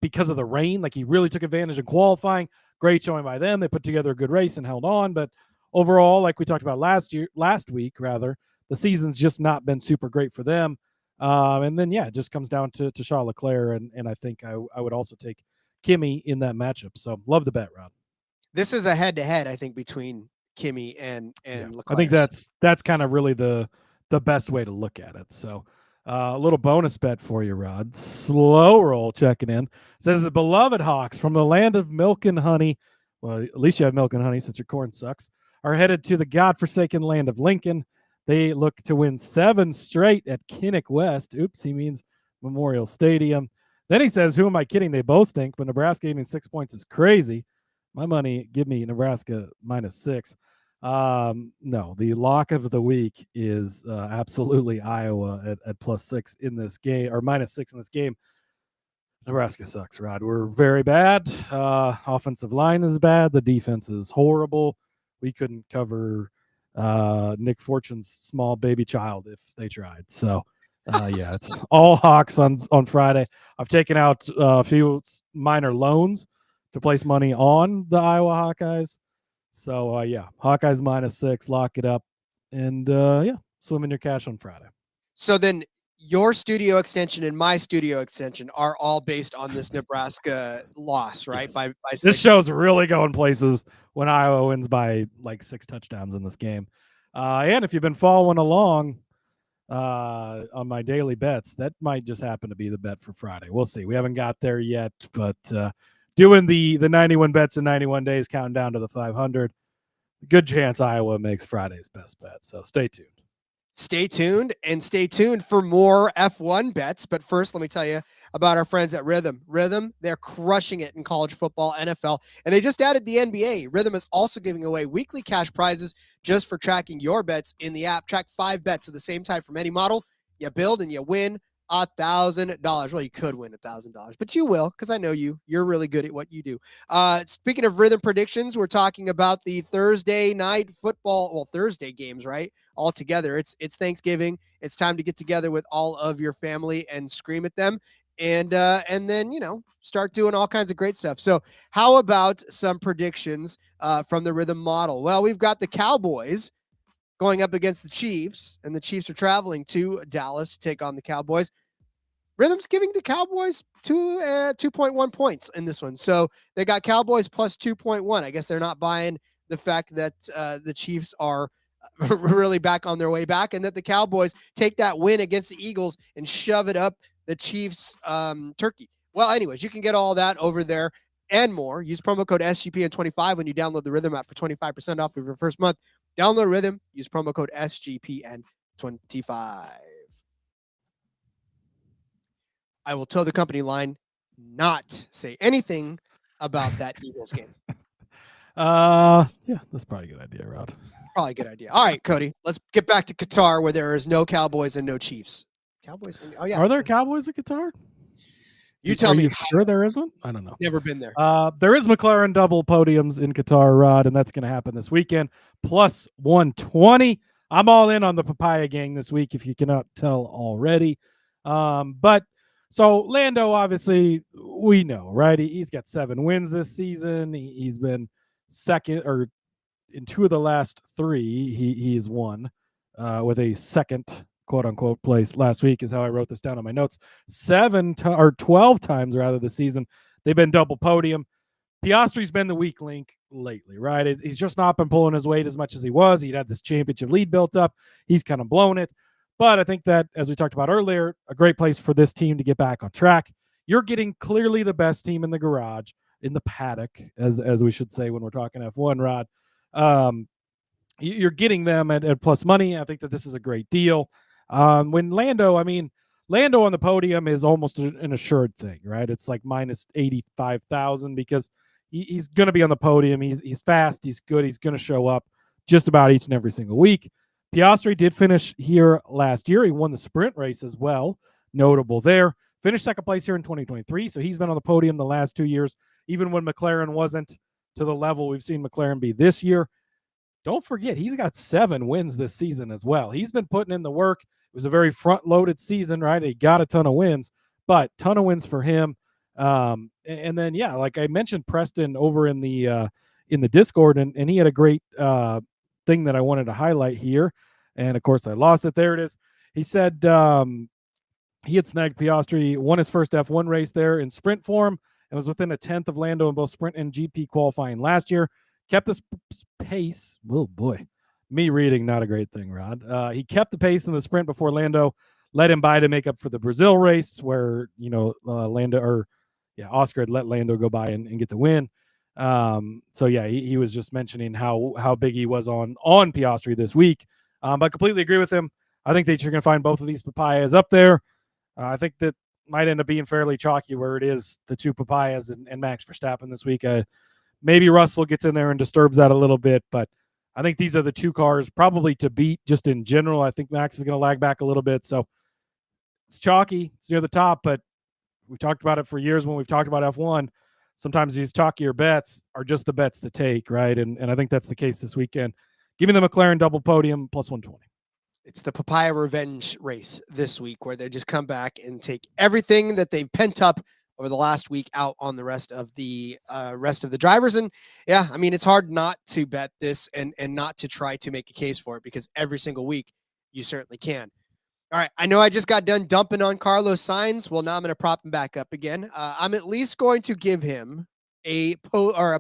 because of the rain. Like he really took advantage of qualifying. Great showing by them. They put together a good race and held on. But overall, like we talked about last week, the season's just not been super great for them. And then, it just comes down to Charles Leclerc. And I think I would also take Kimi in that matchup. So love the bet, Rod.
This is a head-to-head, I think, between Kimi and Leclerc.
I think that's kind of really the best way to look at it. So a little bonus bet for you, Rod. Slow Roll checking in. Says the beloved Hawks from the land of milk and honey. Well, at least you have milk and honey since your corn sucks. Are headed to the godforsaken land of Lincoln. They look to win 7 straight at Kinnick West. Oops, he means Memorial Stadium. Then he says, who am I kidding? They both stink, but Nebraska getting 6 points is crazy. My money, give me Nebraska -6. No, the lock of the week is absolutely Iowa at +6 in this game, or -6 in this game. Nebraska sucks, Rod. We're very bad. Offensive line is bad. The defense is horrible. We couldn't cover Nick Fortune's small baby child if they tried. So, yeah, it's all Hawks on Friday. I've taken out a few minor loans to place money on the Iowa Hawkeyes. So, yeah, Hawkeyes -6, lock it up. And, yeah, swim in your cash on Friday.
So then your studio extension and my studio extension are all based on this Nebraska loss, right?
Yes.
By
this show's really going places when Iowa wins by like 6 touchdowns in this game. And if you've been following along on my daily bets, that might just happen to be the bet for Friday. We'll see. We haven't got there yet, but doing the 91 bets in 91 days, counting down to the 500. Good chance Iowa makes Friday's best bet. So stay tuned.
Stay tuned and stay tuned for more F1 bets. But first, let me tell you about our friends at Rhythm. Rhythm, they're crushing it in college football, NFL, and they just added the NBA. Rhythm is also giving away weekly cash prizes just for tracking your bets in the app. Track 5 bets at the same time from any model. You build and you win $1,000. Well, you could win $1,000, but you will, because I know you. You're really good at what you do. Speaking of Rhythm predictions, we're talking about the Thursday night football, well, Thursday games, right? All together. It's Thanksgiving. It's time to get together with all of your family and scream at them, and then start doing all kinds of great stuff. So, how about some predictions from the Rhythm model? Well, we've got the Cowboys going up against the Chiefs, and the Chiefs are traveling to Dallas to take on the Cowboys. Rhythm's giving the Cowboys 2.1 points in this one. So they got Cowboys plus 2.1. I guess they're not buying the fact that the Chiefs are really back on their way back, and that the Cowboys take that win against the Eagles and shove it up the Chiefs' turkey. Well, anyways, you can get all that over there and more. Use promo code SGPN25 when you download the Rhythm app for 25% off of your first month. Download Rhythm. Use promo code SGPN25. I will toe the company line, not say anything about that Eagles game.
Yeah, that's probably a good idea, Rod.
Probably a good idea. All right, Cody, let's get back to Qatar, where there is no Cowboys and no Chiefs. Cowboys? Oh, yeah.
Are there Cowboys at Qatar?
You tell me.
Are you sure there isn't? I don't know.
Never been there.
There is McLaren double podiums in Qatar, Rod, and that's going to happen this weekend. Plus 120. I'm all in on the Papaya gang this week, if you cannot tell already. But so Lando, obviously, we know, right? He's got 7 wins this season. He's been second, or in 2 of the last 3, he's won with a second quote unquote place last week, is how I wrote this down on my notes. 12 times rather this season they've been double podium. Piastri's been the weak link lately, right? He's just not been pulling his weight as much as he was. He'd had this championship lead built up. He's kind of blown it. But I think that, as we talked about earlier, a great place for this team to get back on track. You're getting clearly the best team in the garage, in the paddock, as we should say when we're talking F1, Rod. You're getting them at plus money. I think that this is a great deal. When Lando on the podium is almost an assured thing, right? It's like minus 85,000 because he's going to be on the podium. He's fast. He's good. He's going to show up just about each and every single week. Piastri did finish here last year. He won the sprint race as well. Notable there. Finished second place here in 2023. So he's been on the podium the last 2 years, even when McLaren wasn't to the level we've seen McLaren be this year. Don't forget, he's got 7 wins this season as well. He's been putting in the work. It was a very front-loaded season, right? He got a ton of wins, but ton of wins for him. And then, yeah, like I mentioned, Preston over in the Discord, and he had a great thing that I wanted to highlight here. And, of course, I lost it. There it is. He said he had snagged Piastri, won his first F1 race there in sprint form, and was within a tenth of Lando in both sprint and GP qualifying last year. Kept this pace. Oh, boy. Me reading, not a great thing, Rod. He kept the pace in the sprint before Lando let him by to make up for the Brazil race where, Oscar had let Lando go by and get the win. So, yeah, he was just mentioning how big he was on Piastri this week. But completely agree with him. I think that you're going to find both of these papayas up there. I think that might end up being fairly chalky where it is the two papayas and Max Verstappen this week. Maybe Russell gets in there and disturbs that a little bit, but I think these are the two cars probably to beat just in general. I think Max is going to lag back a little bit. So it's chalky. It's near the top, but we've talked about it for years when we've talked about F1. Sometimes these chalkier bets are just the bets to take, right? And I think that's the case this weekend. Give me the McLaren double podium plus 120.
It's the papaya revenge race this week where they just come back and take everything that they've pent up over the last week out on the rest of the drivers. And yeah, I mean, it's hard not to bet this and not to try to make a case for it because every single week you certainly can. All right. I know I just got done dumping on Carlos Sainz. Well, now I'm going to prop him back up again. I'm at least going to give him a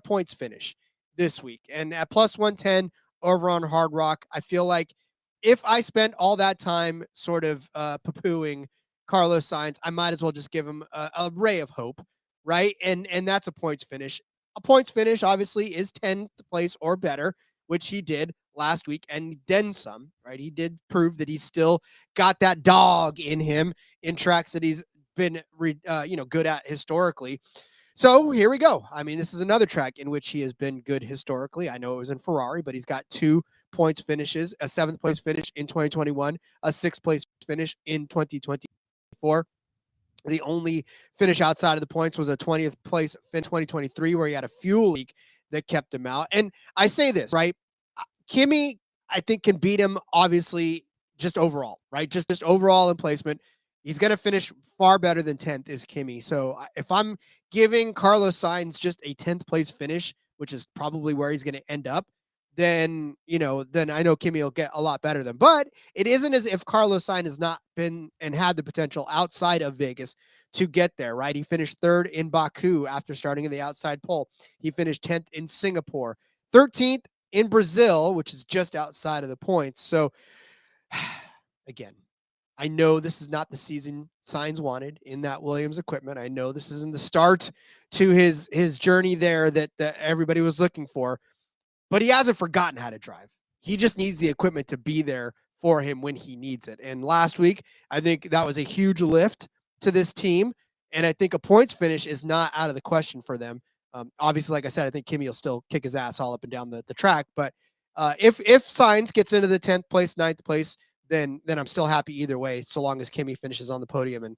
points finish this week. And at plus 110 over on Hard Rock, I feel like if I spent all that time sort of poo-pooing Carlos Sainz, I might as well just give him a ray of hope, right? And that's a points finish. A points finish, obviously, is 10th place or better, which he did last week, and then some, right? He did prove that he's still got that dog in him in tracks that he's been, good at historically. So here we go. I mean, this is another track in which he has been good historically. I know it was in Ferrari, but he's got 2 points finishes, a 7th place finish in 2021, a 6th place finish in 2024. The only finish outside of the points was a 20th place in 2023, where he had a fuel leak that kept him out. And I say this, right? Kimi, I think, can beat him, obviously, just overall, right? Just overall in placement. He's going to finish far better than 10th is Kimi. So if I'm giving Carlos Sainz just a 10th place finish, which is probably where he's going to end up, then I know Kimi will get a lot better than. But it isn't as if Carlos Sainz has not been and had the potential outside of Vegas to get there, right? He finished 3rd in Baku after starting in the outside pole. He finished 10th in Singapore, 13th in Brazil, which is just outside of the points. So again, I know this is not the season Sainz wanted in that Williams equipment. I know this isn't the start to his journey there that everybody was looking for, but he hasn't forgotten how to drive. He just needs the equipment to be there for him when he needs it. And last week, I think that was a huge lift to this team. And I think a points finish is not out of the question for them. Obviously, like I said, I think Kimi will still kick his ass all up and down the track. But if Sainz gets into the 10th place, 9th place, then I'm still happy either way, so long as Kimi finishes on the podium and,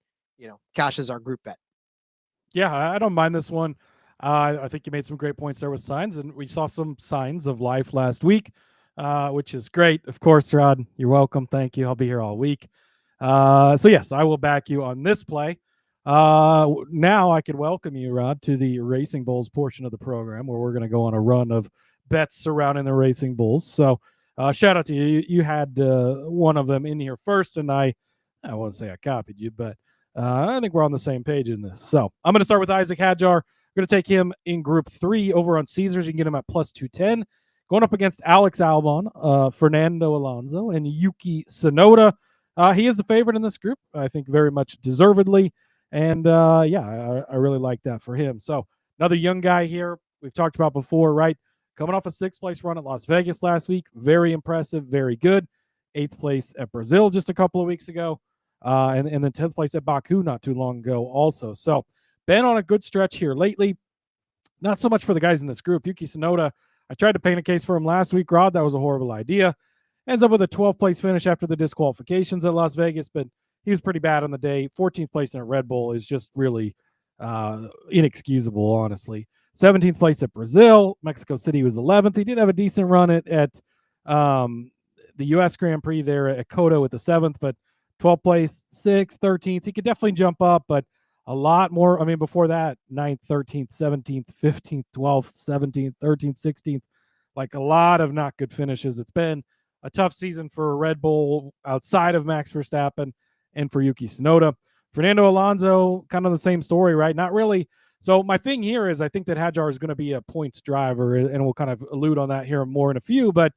cashes our group bet.
Yeah, I don't mind this one. I think you made some great points there with Sainz, and we saw some signs of life last week, which is great. Of course, Rod, you're welcome. Thank you. I'll be here all week. So yes, I will back you on this play. Now I could welcome you, Rod, to the Racing Bulls portion of the program, where we're going to go on a run of bets surrounding the Racing Bulls. So shout out to you. You had one of them in here first, and I won't say I copied you, but I think we're on the same page in this. So I'm going to start with Isaac Hadjar. We're going to take him in Group 3 over on Caesars. You can get him at plus 210. Going up against Alex Albon, Fernando Alonso, and Yuki Tsunoda. He is the favorite in this group, I think very much deservedly. And I really like that for him. So another young guy here we've talked about before, right? Coming off a 6th place run at Las Vegas last week. Very impressive, very good. 8th place at Brazil just a couple of weeks ago. And then 10th place at Baku not too long ago also. So been on a good stretch here lately. Not so much for the guys in this group. Yuki Tsunoda, I tried to paint a case for him last week, Rod. That was a horrible idea. Ends up with a 12th place finish after the disqualifications at Las Vegas, but he was pretty bad on the day. 14th place in a Red Bull is just really inexcusable, honestly. 17th place at Brazil. Mexico City was 11th. He did have a decent run at the U.S. Grand Prix there at Koto with the 7th, but 12th place, 6th, 13th. He could definitely jump up, but a lot more. I mean, before that, 9th, 13th, 17th, 15th, 12th, 17th, 13th, 16th, like a lot of not good finishes. It's been a tough season for Red Bull outside of Max Verstappen and for Yuki Tsunoda. Fernando Alonso, kind of the same story, right? Not really. So my thing here is I think that Hadjar is going to be a points driver, and we'll kind of allude on that here more in a few, but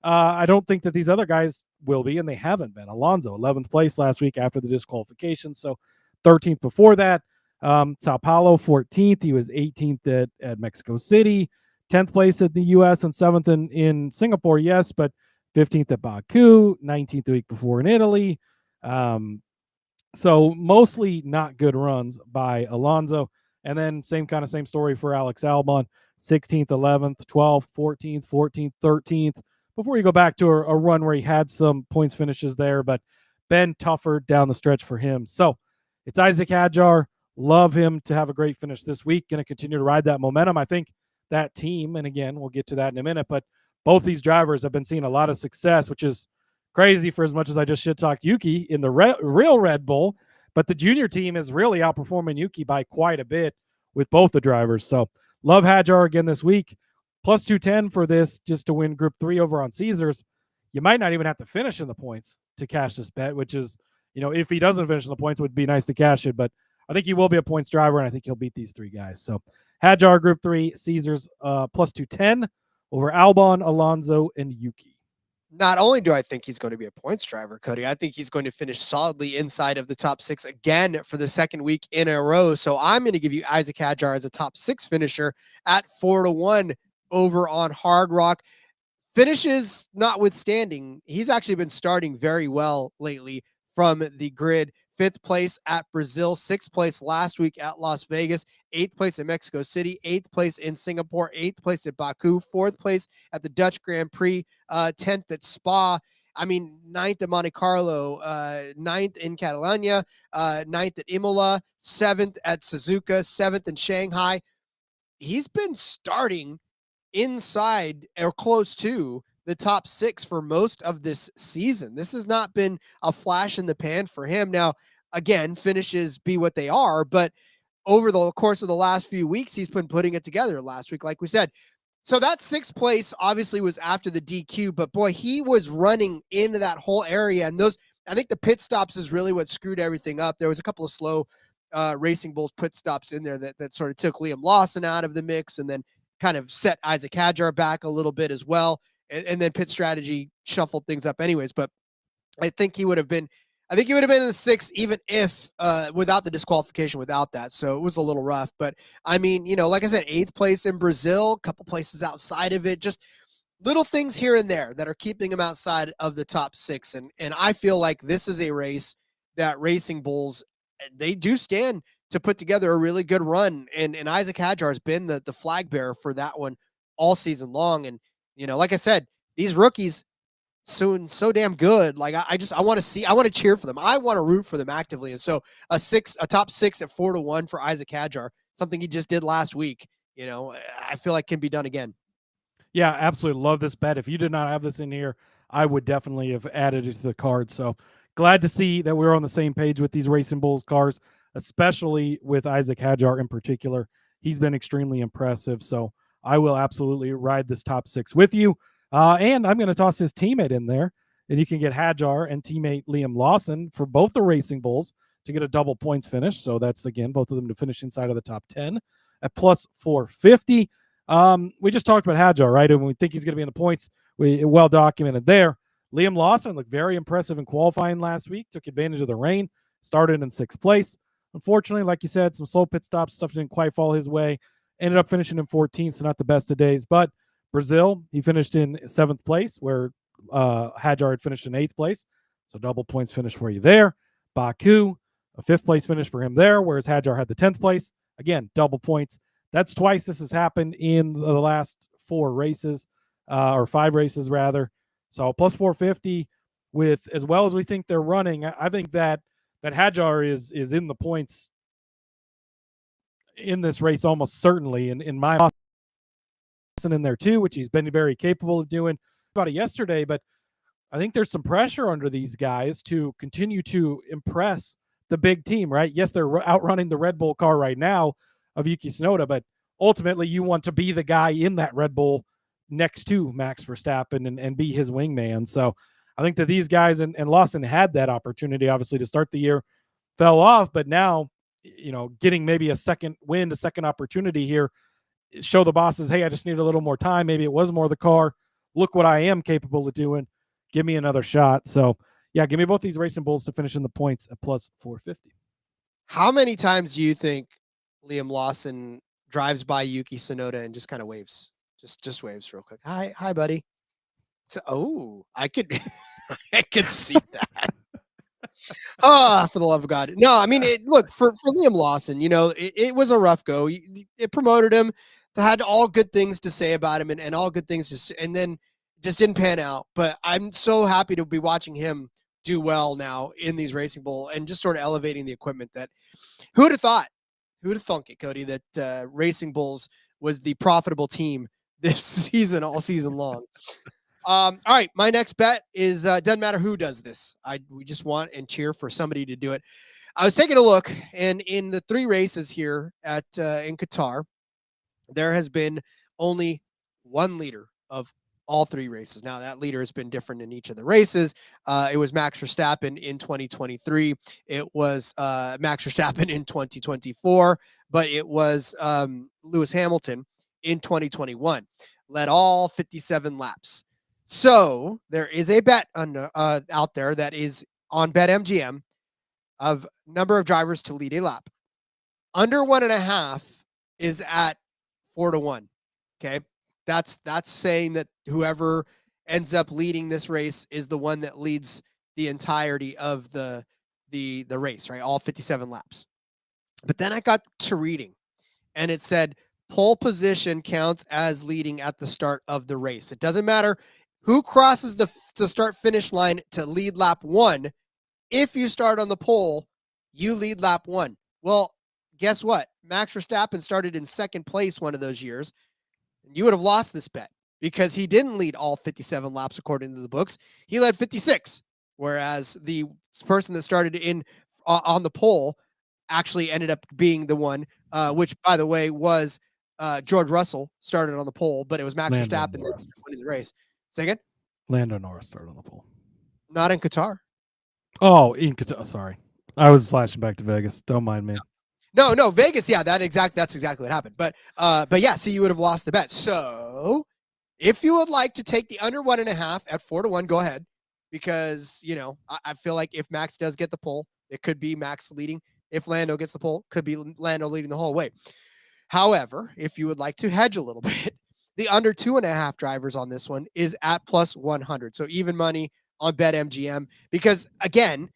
I don't think that these other guys will be, and they haven't been. Alonso, 11th place last week after the disqualification, so 13th before that. Sao Paulo, 14th. He was 18th at Mexico City, 10th place at the U.S. and 7th in Singapore, yes, but 15th at Baku, 19th the week before in Italy. So mostly not good runs by Alonso. And then same story for Alex Albon, 16th, 11th, 12th, 14th, 14th, 13th, before you go back to a run where he had some points finishes there, but been tougher down the stretch for him. So it's Isaac Hadjar. Love him to have a great finish this week. Going to continue to ride that momentum. I think that team, and again, we'll get to that in a minute, but both these drivers have been seeing a lot of success, which is crazy for as much as I just shit-talked Yuki in the real Red Bull. But the junior team is really outperforming Yuki by quite a bit with both the drivers. So love Hadjar again this week. Plus 210 for this just to win Group 3 over on Caesars. You might not even have to finish in the points to cash this bet, which is, if he doesn't finish in the points, it would be nice to cash it. But I think he will be a points driver, and I think he'll beat these three guys. So Hadjar, Group 3, Caesars, plus 210 over Albon, Alonso, and Yuki.
Not only do I think he's going to be a points driver, Cody, I think he's going to finish solidly inside of the top 6 again for the second week in a row. So I'm going to give you Isaac Hadjar as a top 6 finisher at 4-1 over on Hard Rock. Finishes notwithstanding, he's actually been starting very well lately from the grid. 5th place at Brazil, 6th place last week at Las Vegas, 8th place in Mexico City, 8th place in Singapore, 8th place at Baku, 4th place at the Dutch Grand Prix, 10th at Spa. 9th at Monte Carlo, 9th in Catalonia, 9th at Imola, 7th at Suzuka, 7th in Shanghai. He's been starting inside or close to the top 6 for most of this season. This has not been a flash in the pan for him. Now, again, finishes be what they are, but over the course of the last few weeks, he's been putting it together. Last week, like we said. So that 6th place obviously was after the DQ, but boy, he was running into that whole area. And I think the pit stops is really what screwed everything up. There was a couple of slow Racing Bulls pit stops in there that sort of took Liam Lawson out of the mix and then kind of set Isaac Hadjar back a little bit as well. And then pit strategy shuffled things up anyways. But I think he would have been in the 6th, even if without the disqualification, without that. So it was a little rough. But like I said, 8th place in Brazil, a couple places outside of it, just little things here and there that are keeping him outside of the top 6. And I feel like this is a race that Racing Bulls, they do stand to put together a really good run. And Isaac Hadjar has been the flag bearer for that one all season long. And, like I said, these rookies soon so damn good. Like I want to cheer for them. I want to root for them actively. And so a top 6 at 4-1 for Isaac Hadjar, something he just did last week, I feel like can be done again.
Yeah, absolutely. Love this bet. If you did not have this in here, I would definitely have added it to the card. So glad to see that we're on the same page with these Racing Bulls cars, especially with Isaac Hadjar in particular. He's been extremely impressive. So I will absolutely ride this top 6 with you. And I'm going to toss his teammate in there, and you can get Hadjar and teammate Liam Lawson for both the Racing Bulls to get a double points finish. So that's, again, both of them to finish inside of the top 10 at plus 450. We just talked about Hadjar, right? And we think he's going to be in the points. Well documented there. Liam Lawson looked very impressive in qualifying last week, took advantage of the rain, started in 6th place. Unfortunately, like you said, some slow pit stops, stuff didn't quite fall his way. Ended up finishing in 14th, so not the best of days. But Brazil, he finished in 7th place, where Hadjar had finished in 8th place. So double points finish for you there. Baku, a 5th place finish for him there, whereas Hadjar had the 10th place. Again, double points. That's twice this has happened in the last 4 races, or 5 races rather. So plus 450 with, as well as we think they're running. I think that Hadjar is in the points in this race almost certainly. In my in there too, which he's been very capable of doing. About it yesterday, but I think there's some pressure under these guys to continue to impress the big team, right? Yes, they're outrunning the Red Bull car right now of Yuki Tsunoda, but ultimately you want to be the guy in that Red Bull next to Max Verstappen and be his wingman. So I think that these guys, and Lawson had that opportunity, obviously, to start the year, fell off, but now, getting maybe a second win, a second opportunity here, show the bosses, hey, I just need a little more time. Maybe it was more the car. Look what I am capable of doing. Give me another shot. So, yeah, give me both these Racing Bulls to finish in the points at plus 450.
How many times do you think Liam Lawson drives by Yuki Tsunoda and just kind of waves? Just waves real quick. Hi, buddy. So, I could see that. For the love of God. No, I mean, look, for Liam Lawson, it was a rough go. It promoted him, had all good things to say about him and all good things, and then just didn't pan out. But I'm so happy to be watching him do well now in these Racing Bull and just sort of elevating the equipment. That who would have thought? Who would have thunk it, Cody, that Racing Bulls was the profitable team this season, all season long. All right, my next bet is doesn't matter who does this. We just want and cheer for somebody to do it. I was taking a look, and in the 3 races here at in Qatar, there has been only 1 leader of all 3 races. Now, that leader has been different in each of the races. It was Max Verstappen in 2023. It was Max Verstappen in 2024, but it was Lewis Hamilton in 2021. Led all 57 laps. So there is a bet out there that is on BetMGM of number of drivers to lead a lap. Under 1.5 is at 4-1. Okay. That's saying that whoever ends up leading this race is the one that leads the entirety of the race, right? All 57 laps. But then I got to reading, and it said pole position counts as leading at the start of the race. It doesn't matter who crosses the start finish line to lead lap 1. If you start on the pole, you lead lap 1. Well, guess what? Max Verstappen started in second place one of those years. You would have lost this bet because he didn't lead all 57 laps according to the books. He led 56, whereas the person that started in on the pole actually ended up being the one, which, by the way, was George Russell started on the pole, but it was Max Verstappen that winning the race. Say again?
Lando Norris started on the pole.
Not in Qatar.
Oh, in Qatar. Sorry. I was flashing back to Vegas. Don't mind me.
No, Vegas. Yeah, that's exactly what happened. But yeah, see, you would have lost the bet. So if you would like to take the under 1.5 at 4-1, go ahead. Because, I feel like if Max does get the pole, it could be Max leading. If Lando gets the pole, could be Lando leading the whole way. However, if you would like to hedge a little bit, the under 2.5 drivers on this one is at plus 100. So even money on BetMGM, because again,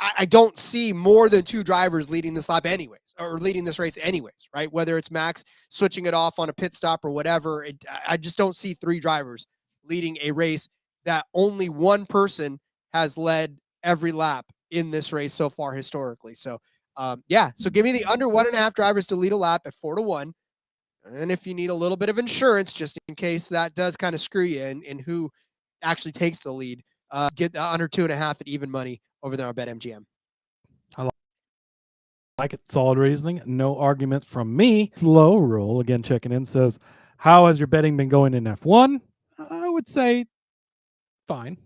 I don't see more than 2 drivers leading this lap anyways, or leading this race anyways, right? Whether it's Max switching it off on a pit stop or whatever, I just don't see 3 drivers leading a race that only one person has led every lap in this race so far historically. So so give me the under 1.5 drivers to lead a lap at 4-1. And if you need a little bit of insurance, just in case that does kind of screw you in who actually takes the lead, get the under 2.5 at even money over there on BetMGM.
I like it. Solid reasoning. No argument from me. Slow roll, again, checking in, says, how has your betting been going in F1? I would say fine.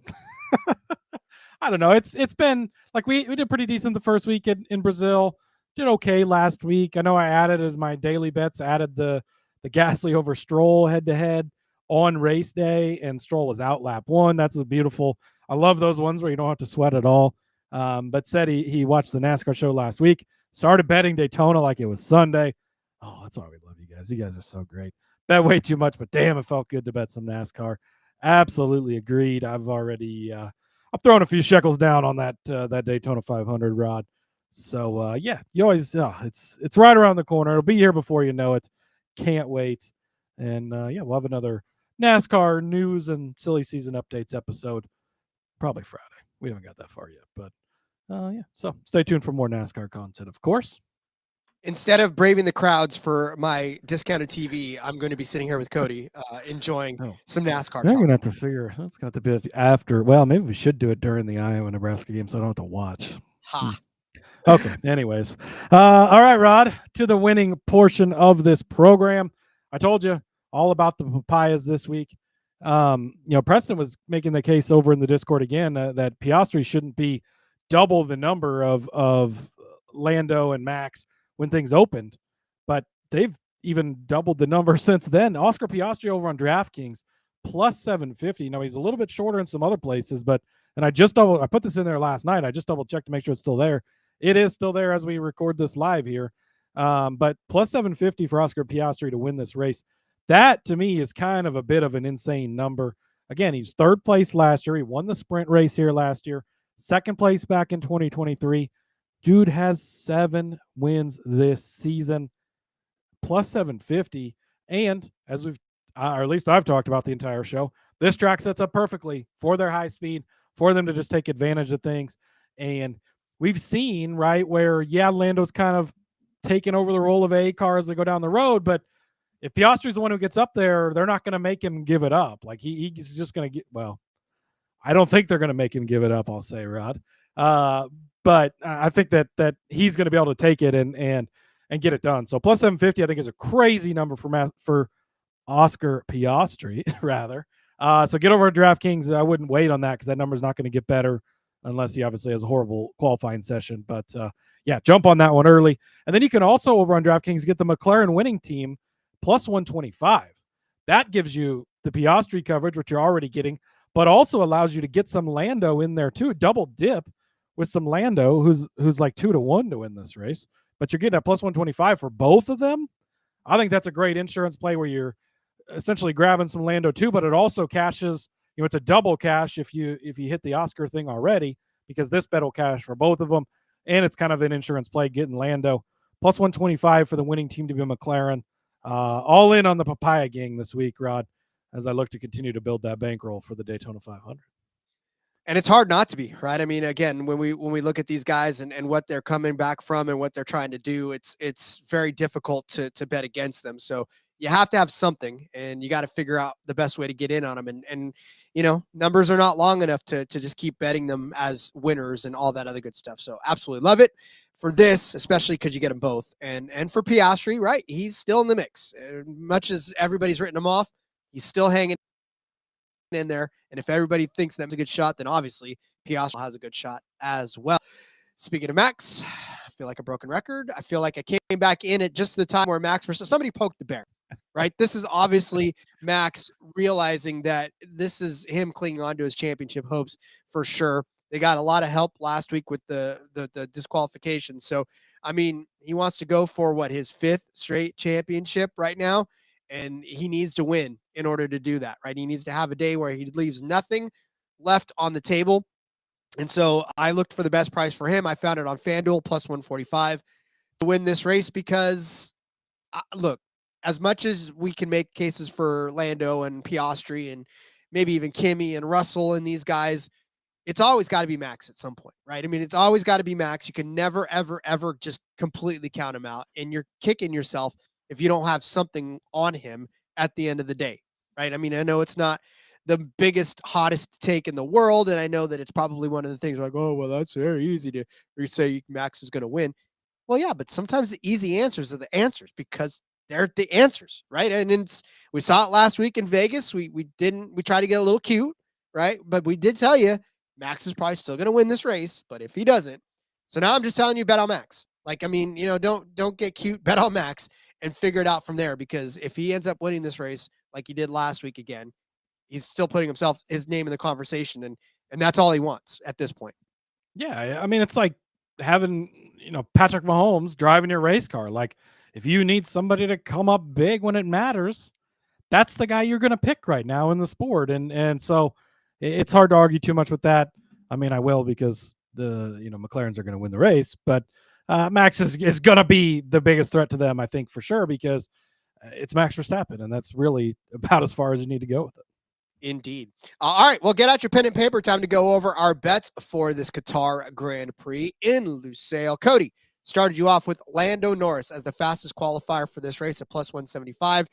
I don't know. It's been like we did pretty decent the first week in Brazil. Did okay last week. I know I added as my daily bets, added the Gasly over Stroll head-to-head on race day, and Stroll was out lap 1. That's beautiful. I love those ones where you don't have to sweat at all. But said he watched the NASCAR show last week, started betting Daytona like it was Sunday. Oh, that's why we love you guys. You guys are so great. Bet way too much, but damn, it felt good to bet some NASCAR. Absolutely agreed. I've already I've thrown a few shekels down on that Daytona 500 rod. So you always it's right around the corner. It'll be here before you know it. Can't wait. And we'll have another NASCAR news and silly season updates episode probably Friday. We haven't got that far yet, but so stay tuned for more NASCAR content, of course.
Instead of braving the crowds for my discounted TV, I'm going to be sitting here with Cody enjoying some NASCAR.
We're going to have to figure that's going to have to be after. Well, maybe we should do it during the Iowa-Nebraska game so I don't have to watch. Okay. Anyways. All right, Rod, to the winning portion of this program. I told you all about the papayas this week. Preston was making the case over in the Discord again that Piastri shouldn't be double the number of Lando and Max when things opened, but they've even doubled the number since then. Oscar Piastri over on DraftKings plus 750. He's a little bit shorter in some other places, and I put this in there last night. I just double checked to make sure it's still there. It is still there as we record this live here. But plus 750 for Oscar Piastri to win this race. That to me is kind of a bit of an insane number. again, he's third place last year. He won the sprint race here last year, second place back in 2023. Dude has 7 wins this season, plus 750. And as we've, or at least I've talked about the entire show, this track sets up perfectly for their high speed, for them to just take advantage of things. And we've seen, right, where, yeah, Lando's kind of taking over the role of a car as they go down the road, but if Piastri's the one who gets up there, they're not going to make him give it up. Like he's just going to get, well, I don't think they're going to make him give it up, I'll say, Rod. But I think that he's going to be able to take it and get it done. So plus 750, I think, is a crazy number for Oscar Piastri, rather. So get over to DraftKings. I wouldn't wait on that because that number is not going to get better unless he obviously has a horrible qualifying session. But yeah, jump on that one early. And then you can also, over on DraftKings, get the McLaren winning team plus 125. That gives you the Piastri coverage, which you're already getting, but also allows you to get some Lando in there too. Double dip with some Lando, who's like 2-1 to win this race. But you're getting a plus 125 for both of them. I think that's a great insurance play where you're essentially grabbing some Lando too, but it also cashes, it's a double cash if you hit the Oscar thing already, because this bet will cash for both of them. And it's kind of an insurance play getting Lando. Plus 125 for the winning team to be McLaren. All in on the Papaya gang this week, Rod, as I look to continue to build that bankroll for the Daytona 500.
And it's hard not to be, right? I mean, again, when we look at these guys and what they're coming back from and what they're trying to do, it's very difficult to bet against them. So you have to have something, and you got to figure out the best way to get in on them. And numbers are not long enough to just keep betting them as winners and all that other good stuff. So absolutely love it for this, especially because you get them both. And for Piastri, right? He's still in the mix. Much as everybody's written him off, he's still hanging in there. And if everybody thinks that's a good shot, then obviously Piastri has a good shot as well. Speaking of Max, I feel like a broken record. I feel like I came back in at just the time where Max versus somebody poked the bear, right? This is obviously Max realizing that this is him clinging on to his championship hopes for sure. They got a lot of help last week with the disqualification. So, I mean, he wants to go for his 5th straight championship right now. And he needs to win in order to do that, right? He needs to have a day where he leaves nothing left on the table. And so I looked for the best price for him. I found it on FanDuel, plus 145 to win this race because, look, as much as we can make cases for Lando and Piastri and maybe even Kimi and Russell and these guys, it's always got to be Max at some point, right? I mean, it's always got to be Max. You can never, ever, ever just completely count him out. And you're kicking yourself if you don't have something on him at the end of the day, right? I mean, I know it's not the biggest, hottest take in the world, and I know that it's probably one of the things like, oh, well, that's very easy to say Max is going to win. Well, yeah, but sometimes the easy answers are the answers because they're the answers, right? And we saw it last week in Vegas. We tried to get a little cute, right? But we did tell you Max is probably still going to win this race, but if he doesn't, so now I'm just telling you, bet on Max. Like, I mean, don't get cute, bet on Max and figure it out from there, because if he ends up winning this race like he did last week again, he's still putting his name in the conversation, and that's all he wants at this point.
Yeah, I mean, it's like having, Patrick Mahomes driving your race car. Like, if you need somebody to come up big when it matters, that's the guy you're going to pick right now in the sport. And so it's hard to argue too much with that. I mean, I will, because the McLarens are going to win the race, but Max is going to be the biggest threat to them, I think, for sure, because it's Max Verstappen, and that's really about as far as you need to go with it.
Indeed. All right, well, get out your pen and paper. Time to go over our bets for this Qatar Grand Prix in Lusail. Cody started you off with Lando Norris as the fastest qualifier for this race at plus 175.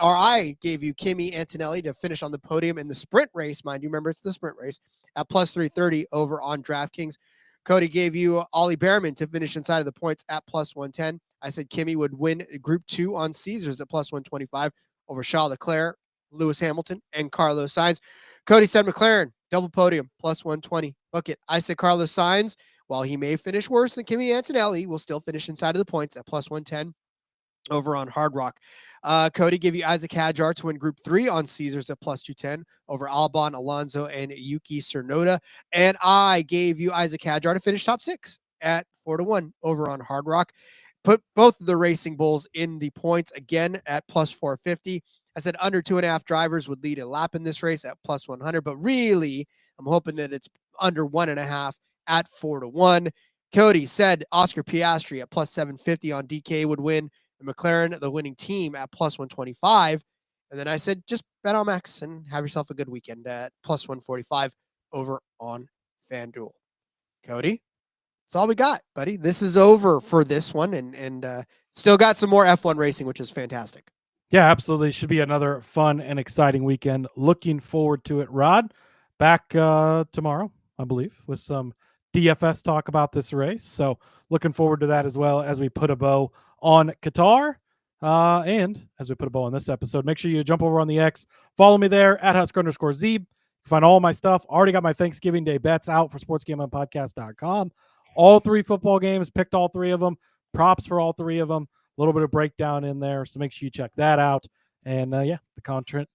I gave you Kimi Antonelli to finish on the podium in the sprint race. Mind you, remember, it's the sprint race at plus 330 over on DraftKings. Cody gave you Oliver Bearman to finish inside of the points at plus 110. I said Kimi would win Group 2 on Caesars at plus 125 over Charles Leclerc, Lewis Hamilton, and Carlos Sainz. Cody said McLaren, double podium, plus 120. Book it. I said Carlos Sainz, while he may finish worse than Kimi Antonelli, will still finish inside of the points at plus 110 over on Hard Rock. Cody gave you Isaac Hadjar to win Group 3 on Caesars at plus 210 over Albon, Alonso, and Yuki Tsunoda. And I gave you Isaac Hadjar to finish top 6 at 4-1 over on Hard Rock. Put both of the Racing Bulls in the points again at plus 450. I said under 2.5 drivers would lead a lap in this race at plus 100, but really, I'm hoping that it's under 1.5 at 4-1. Cody said Oscar Piastri at plus 750 on DK would win, and McLaren, the winning team, at plus 125. And then I said, just bet on Max and have yourself a good weekend at plus 145 over on FanDuel. Cody, that's all we got, buddy. This is over for this one, and still got some more F1 racing, which is fantastic.
Yeah, absolutely. Should be another fun and exciting weekend. Looking forward to it. Rod, back tomorrow, I believe, with some DFS talk about this race. So looking forward to that as well as we put a bow on Qatar. And as we put a bow on this episode, make sure you jump over on the X. Follow me there at Husker_Zeeb. You can find all my stuff. Already got my Thanksgiving Day bets out for sportsgamblingpodcast.com. All 3 football games, picked all 3 of them. Props for all 3 of them. A little bit of breakdown in there. So make sure you check that out. And the content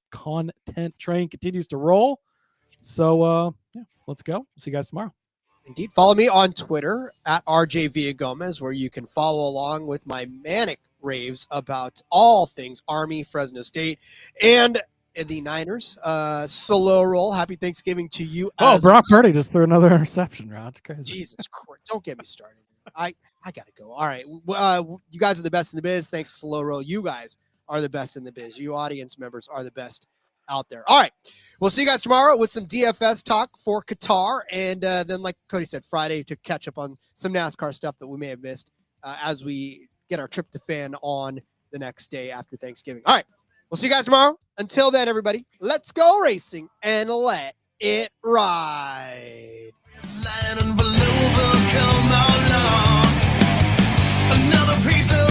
train continues to roll. So let's go. See you guys tomorrow.
Indeed. Follow me on Twitter at RJ Villagomez, where you can follow along with my manic raves about all things Army, Fresno State, and the Niners. Solo roll. Happy Thanksgiving to you.
Brock Purdy just threw another interception, Rod. Crazy.
Jesus Christ. Don't get me started. I got to go. All right. You guys are the best in the biz. Thanks, Slow Roll. You guys are the best in the biz. You audience members are the best out there. All right. We'll see you guys tomorrow with some DFS talk for Qatar. And then, like Cody said, Friday to catch up on some NASCAR stuff that we may have missed as we get our tryptophan on the next day after Thanksgiving. All right. We'll see you guys tomorrow. Until then, everybody, let's go racing and let it ride.